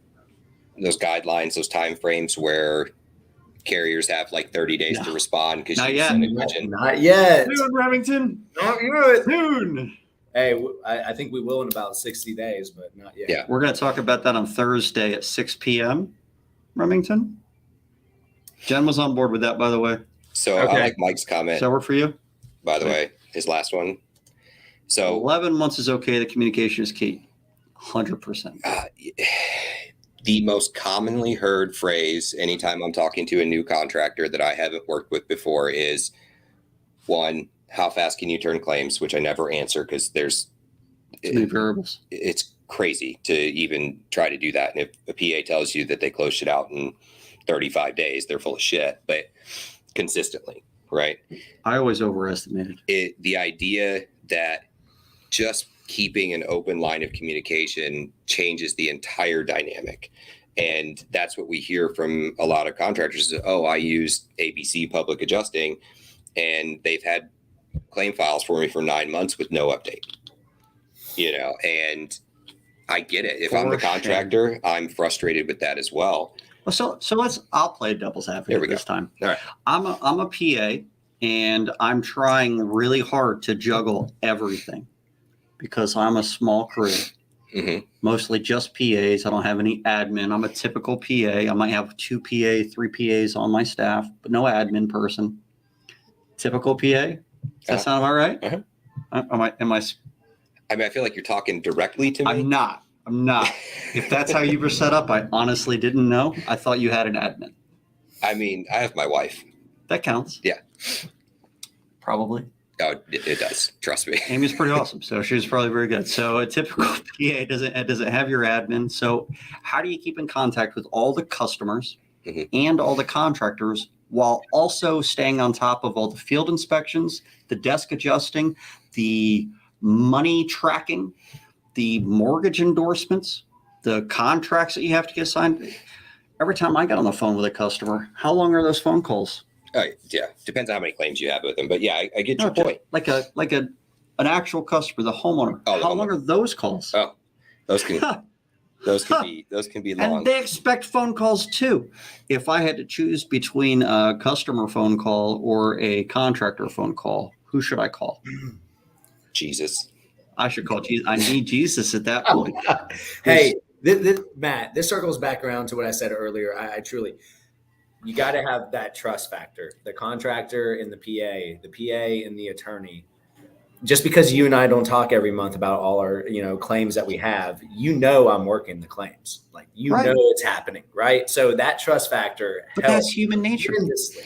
those time frames where carriers have like 30 days to respond? Because Not yet. Not yet. Soon, Remington. Not yet. Soon. Hey, I think we will in about 60 days, but not yet. Yeah. We're going to talk about that on Thursday at 6 p.m. Remington. Jen was on board with that, by the way. So Okay. I like Mike's comment, Does that work for you? by the way, his last one. So 11 months is okay. The communication is key. 100%. the most commonly heard phrase anytime I'm talking to a new contractor that I haven't worked with before is, one, how fast can you turn claims? Which I never answer because Too many variables. it's crazy to even try to do that. And if a PA tells you that they close shit out in 35 days, they're full of shit, but consistently, right? I always overestimated. The idea that just keeping an open line of communication changes the entire dynamic. And that's what we hear from a lot of contractors. Oh, I use ABC Public Adjusting and they've had claim files for me for 9 months with no update, and I get it. If I'm the contractor, I'm frustrated with that as well. Well, so I'll play devil's advocate this time. All right. I'm a PA and I'm trying really hard to juggle everything because I'm a small crew, mostly just PAs. I don't have any admin. I'm a typical PA. I might have 2 PA, 3 PAs on my staff, but no admin person. Typical PA. Does that sound about right? Am I? I mean, I feel like you're talking directly to me. I'm not. If that's how you were set up, I honestly didn't know. I thought you had an admin. I mean, I have my wife. That counts. Yeah. Probably. Oh, it does. Trust me. Amy's pretty awesome. So she's probably very good. So a typical PA doesn't have your admin. So how do you keep in contact with all the customers and all the contractors while also staying on top of all the field inspections, the desk adjusting, the money tracking, the mortgage endorsements, the contracts that you have to get signed? Every time I get on the phone with a customer, how long are those phone calls? Yeah, depends on how many claims you have with them. But yeah, I get your point. Like an actual customer, the homeowner. How long are those calls? Oh, those can be long. And they expect phone calls too. If I had to choose between a customer phone call or a contractor phone call, who should I call? Jesus. I should call Jesus. I need Jesus at that point. Hey, Matt, this circles back around to what I said earlier. I truly, you got to have that trust factor. The contractor and the PA and the attorney. Just because you and I don't talk every month about all our, claims that we have, I'm working the claims. Like, it's happening, right? So that trust factor But helps that's human nature. tremendously.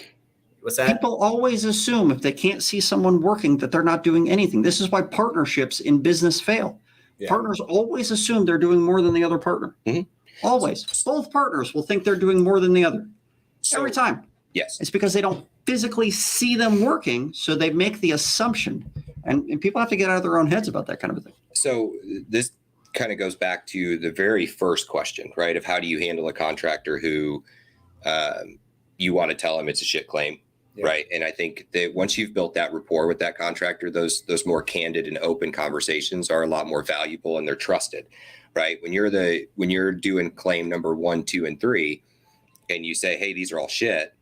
What's that? People always assume if they can't see someone working that they're not doing anything. This is why partnerships in business fail. Yeah. Partners always assume they're doing more than the other partner. Always. Both partners will think they're doing more than the other. Every time. Yes. It's because they don't physically see them working, so they make the assumption. And people have to get out of their own heads about that kind of a thing. So this kind of goes back to the very first question, right? Of how do you handle a contractor who you want to tell him it's a shit claim, right? And I think that once you've built that rapport with that contractor, those more candid and open conversations are a lot more valuable and they're trusted, right? When you're doing claim number 1, 2, and 3, and you say, hey, these are all shit,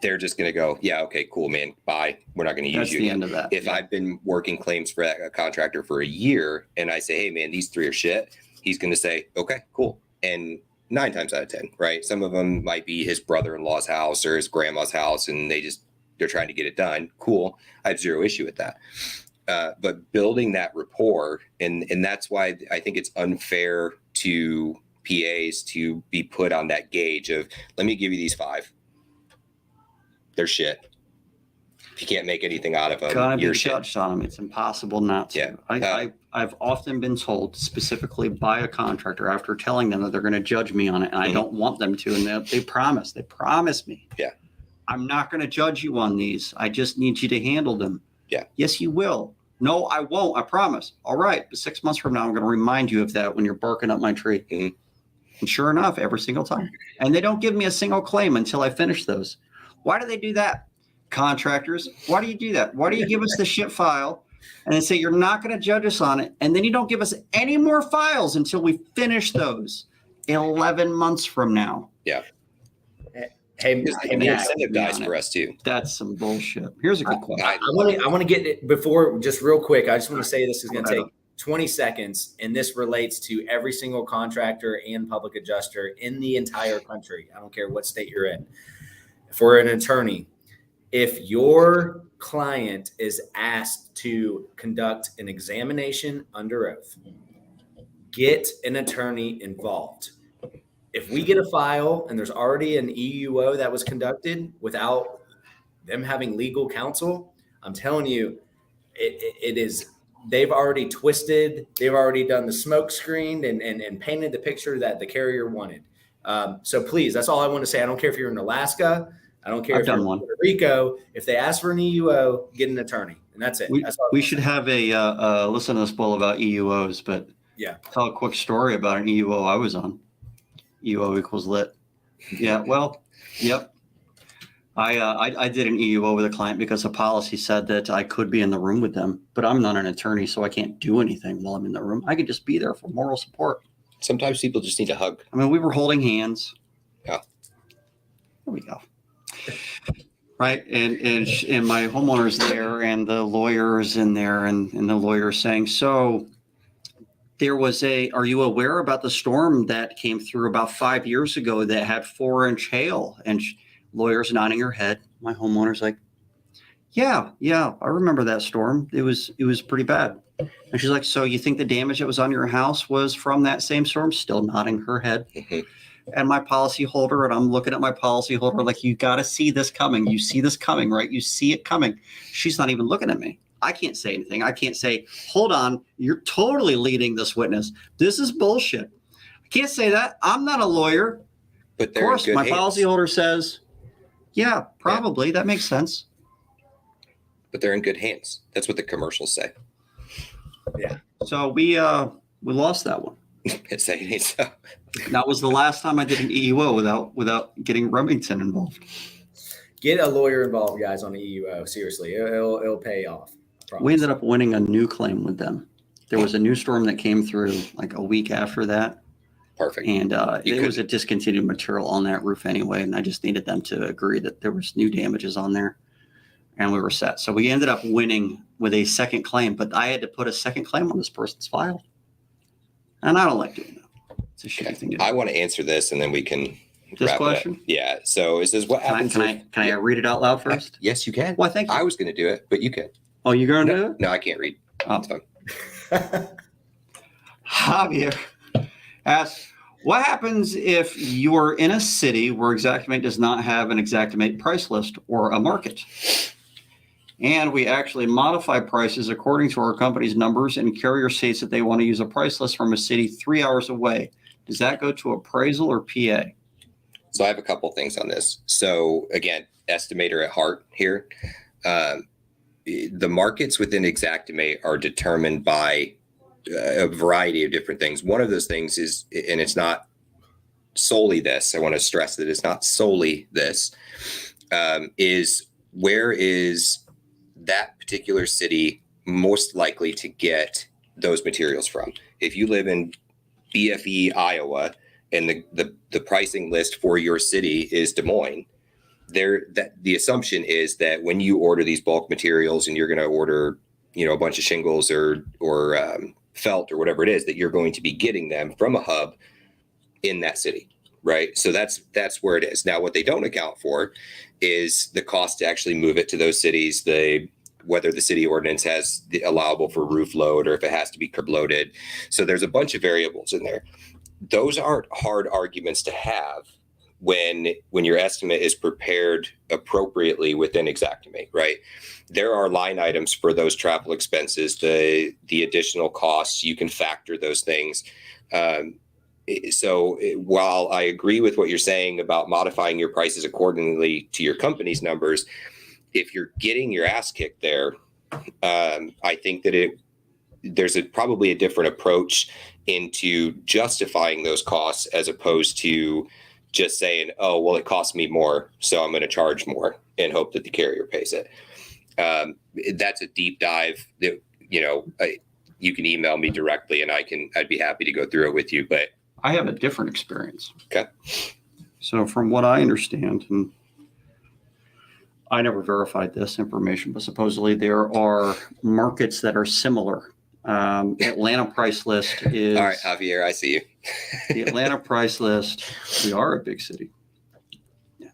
they're just going to go, yeah, okay, cool, man, bye. We're not going to use That's you the again. end of that. If I've been working claims for a contractor for a year and I say, hey, man, these 3 are shit, he's going to say, okay, cool. And 9 times out of 10, right? Some of them might be his brother-in-law's house or his grandma's house, and they're trying to get it done. Cool. I have zero issue with that. But building that rapport, and that's why I think it's unfair to PAs to be put on that gauge of, let me give you these 5. They're shit. If you can't make anything out of them, you're shit. Judged on them. It's impossible not to. Yeah. I've often been told, specifically by a contractor, after telling them that they're going to judge me on it, and I don't want them to, and they promise me. Yeah. I'm not going to judge you on these. I just need you to handle them. Yeah. Yes, you will. No, I won't. I promise. All right. But 6 months from now, I'm going to remind you of that when you're barking up my tree. Mm-hmm. And sure enough, every single time. And they don't give me a single claim until I finish those. Why do they do that? Contractors, why do you do that? Why do you give us the shit file and then say you're not going to judge us on it, and then you don't give us any more files until we finish those 11 months from now? Hey, The incentive dies for us too. That's some bullshit. Here's a good question. I want to get it before, just real quick. I just want to say this is going to take 20 seconds, and this relates to every single contractor and public adjuster in the entire country. I don't care what state you're in. For an attorney, if your client is asked to conduct an examination under oath, get an attorney involved. If we get a file and there's already an EUO that was conducted without them having legal counsel, I'm telling you, it is, they've already twisted, they've already done the smoke screen and painted the picture that the carrier wanted. So please, that's all I want to say. I don't care if you're in Alaska. I don't care if you're in Puerto Rico. If they ask for an EUO, get an attorney. And that's it. We should have a listen to this bull about EUOs, but yeah, tell a quick story about an EUO I was on. EUO equals lit. Yeah, well, yep. I did an EUO with a client because a policy said that I could be in the room with them, but I'm not an attorney, so I can't do anything while I'm in the room. I could just be there for moral support. Sometimes people just need a hug. I mean, we were holding hands. Yeah. There we go. Right. And my homeowner's there and the lawyer's in there and the lawyer's saying, so there was are you aware about the storm that came through about 5 years ago that had 4-inch hail? And lawyer's nodding her head. My homeowner's like, yeah, I remember that storm. It was pretty bad. And she's like, so you think the damage that was on your house was from that same storm? Still nodding her head. Mm-hmm. And my policy holder, and I'm looking at my policy holder like, you got to see this coming. You see this coming, right? You see it coming. She's not even looking at me. I can't say anything. I can't say, hold on, you're totally leading this witness. This is bullshit. I can't say that. I'm not a lawyer. But of course, my policy holder says, yeah, probably. Yeah. That makes sense. But they're in good hands. That's what the commercials say. Yeah. So we lost that one. It's saying so. That was the last time I did an EUO without getting Remington involved. Get a lawyer involved, guys, on the EUO. Seriously, it'll pay off. We ended up winning a new claim with them. There was a new storm that came through like a week after that. Perfect. And it was a discontinued material on that roof anyway, and I just needed them to agree that there was new damages on there, and we were set. So we ended up winning with a second claim, but I had to put a second claim on this person's file. And I don't like doing that. It's a shitty thing to do. I want to answer this, and then we can this question. Yeah. So it says, what happens? Can I read it out loud first? Yes, you can. Well, thank you. I was going to do it, but you can. Oh, you're going to do it? No, I can't read. Oh. It's fine. Javier asks, what happens if you are in a city where Xactimate does not have an Xactimate price list or a market? And we actually modify prices according to our company's numbers, and carrier states that they want to use a price list from a city 3 hours away. Does that go to appraisal or PA? So I have a couple things on this. So again, estimator at heart here. The markets within Xactimate are determined by a variety of different things. One of those things is, and it's not solely this, I want to stress that it's not solely this, is where is that particular city most likely to get those materials from? If you live in BFE, Iowa, and the pricing list for your city is Des Moines, the assumption is that when you order these bulk materials and you're going to order, a bunch of shingles or felt or whatever it is, that you're going to be getting them from a hub in that city, right? So that's where it is. Now, what they don't account for is the cost to actually move it to those cities, whether the city ordinance has the allowable for roof load or if it has to be curb loaded. So there's a bunch of variables in there. Those aren't hard arguments to have when your estimate is prepared appropriately within Xactimate, right? There are line items for those travel expenses, the additional costs. You can factor those things. So while I agree with what you're saying about modifying your prices accordingly to your company's numbers, if you're getting your ass kicked there, I think that there's probably a different approach into justifying those costs as opposed to just saying, oh, well, it costs me more, so I'm going to charge more and hope that the carrier pays it. That's a deep dive that, you can email me directly and I'd be happy to go through it with you, but I have a different experience. Okay. So from what I understand, and I never verified this information, but supposedly there are markets that are similar. Atlanta price list is... All right, Javier, I see you. The Atlanta price list, we are a big city.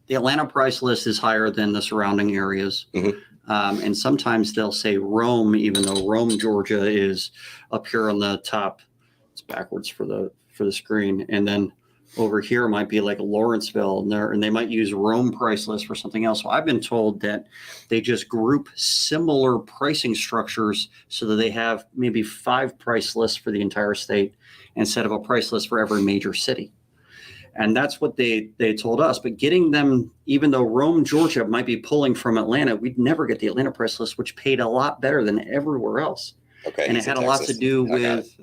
The Atlanta price list is higher than the surrounding areas. Mm-hmm. And sometimes they'll say Rome, even though Rome, Georgia is up here on the top. It's backwards for the screen. And then over here might be like Lawrenceville, and they might use Rome price list for something else. So I've been told that they just group similar pricing structures so that they have maybe 5 price lists for the entire state instead of a price list for every major city. And that's what they told us. But getting them, even though Rome, Georgia might be pulling from Atlanta, we'd never get the Atlanta price list, which paid a lot better than everywhere else. Okay. And it had a lot to do with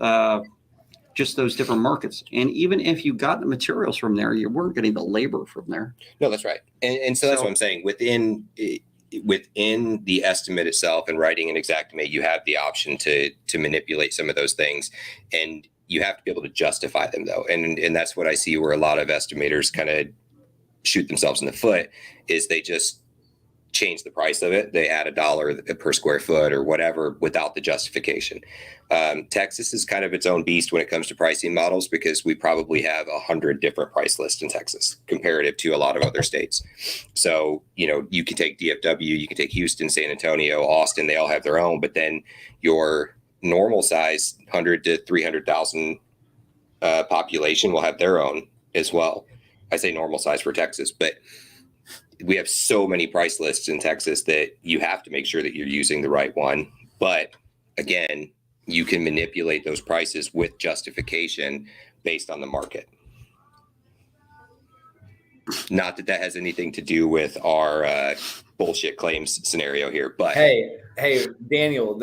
just those different markets. And even if you got the materials from there, you weren't getting the labor from there. No, that's right. And so that's what I'm saying. Within the estimate itself and writing an Xactimate, you have the option to manipulate some of those things, and you have to be able to justify them though. And that's what I see where a lot of estimators kind of shoot themselves in the foot, is they just change the price of it. They add $1 per square foot or whatever without the justification. Texas is kind of its own beast when it comes to pricing models, because we probably have 100 different price lists in Texas comparative to a lot of other states. So, you can take DFW, you can take Houston, San Antonio, Austin, they all have their own, but then your normal size 100 to 300,000 population will have their own as well. I say normal size for Texas, but we have so many price lists in Texas that you have to make sure that you're using the right one. But again, you can manipulate those prices with justification based on the market. Not that has anything to do with our bullshit claims scenario here, but hey, Daniel,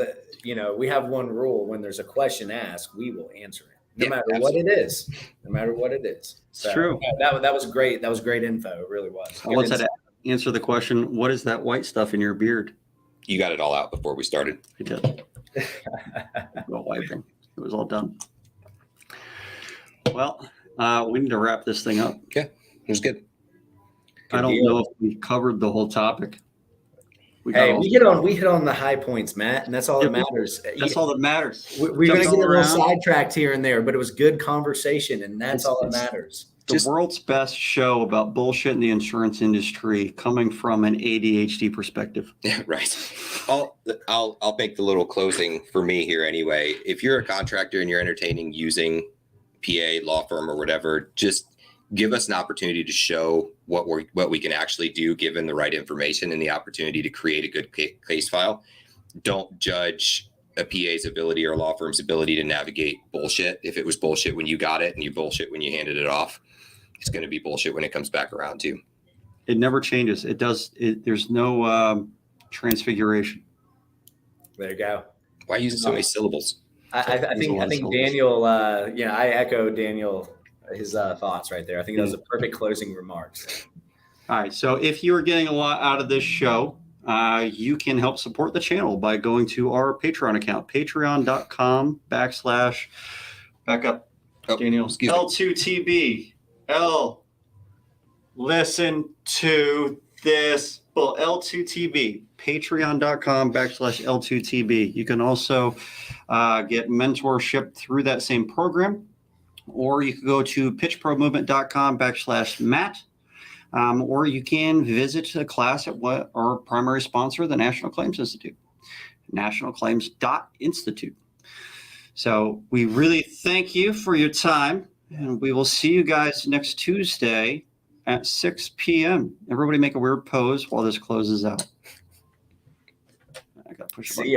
we have one rule: when there's a question asked, we will answer it, no matter absolutely. what it is. No matter what it is. So, It's true. That was great. That was great info. It really was. I once had to answer the question, what is that white stuff in your beard? You got it all out before we started. I did. Well, wiping. It was all done. Well, we need to wrap this thing up. Okay, it was good. I don't know if we covered the whole topic. We hit on the high points, Matt, and that's all that matters. That's all that matters. We're going to get a little sidetracked here and there, but it was good conversation, and that's all that matters. The world's best show about bullshit in the insurance industry, coming from an ADHD perspective. Yeah, right. I'll make the little closing for me here anyway. If you're a contractor and you're entertaining using PA, law firm, or whatever, just give us an opportunity to show what we can actually do, given the right information and the opportunity to create a good case file. Don't judge a PA's ability or a law firm's ability to navigate bullshit. If it was bullshit when you got it and you bullshit when you handed it off, it's going to be bullshit when it comes back around too. It never changes. It does. There's no transfiguration. There you go. Why use so many syllables? I think Daniel, I echo Daniel, his thoughts right there. I think that was a perfect closing remarks. All right. So if you're getting a lot out of this show, you can help support the channel by going to our Patreon account, patreon.com/ back up, Daniel, L2TB, L, listen to this bull, L2TB, patreon.com/L2TB. You can also get mentorship through that same program, or you can go to pitchpromovement.com/Matt. Or you can visit a class at what our primary sponsor, the National Claims Institute, nationalclaims.institute. So we really thank you for your time, and we will see you guys next Tuesday at 6 p.m. Everybody make a weird pose while this closes out. I got to push a button. See ya.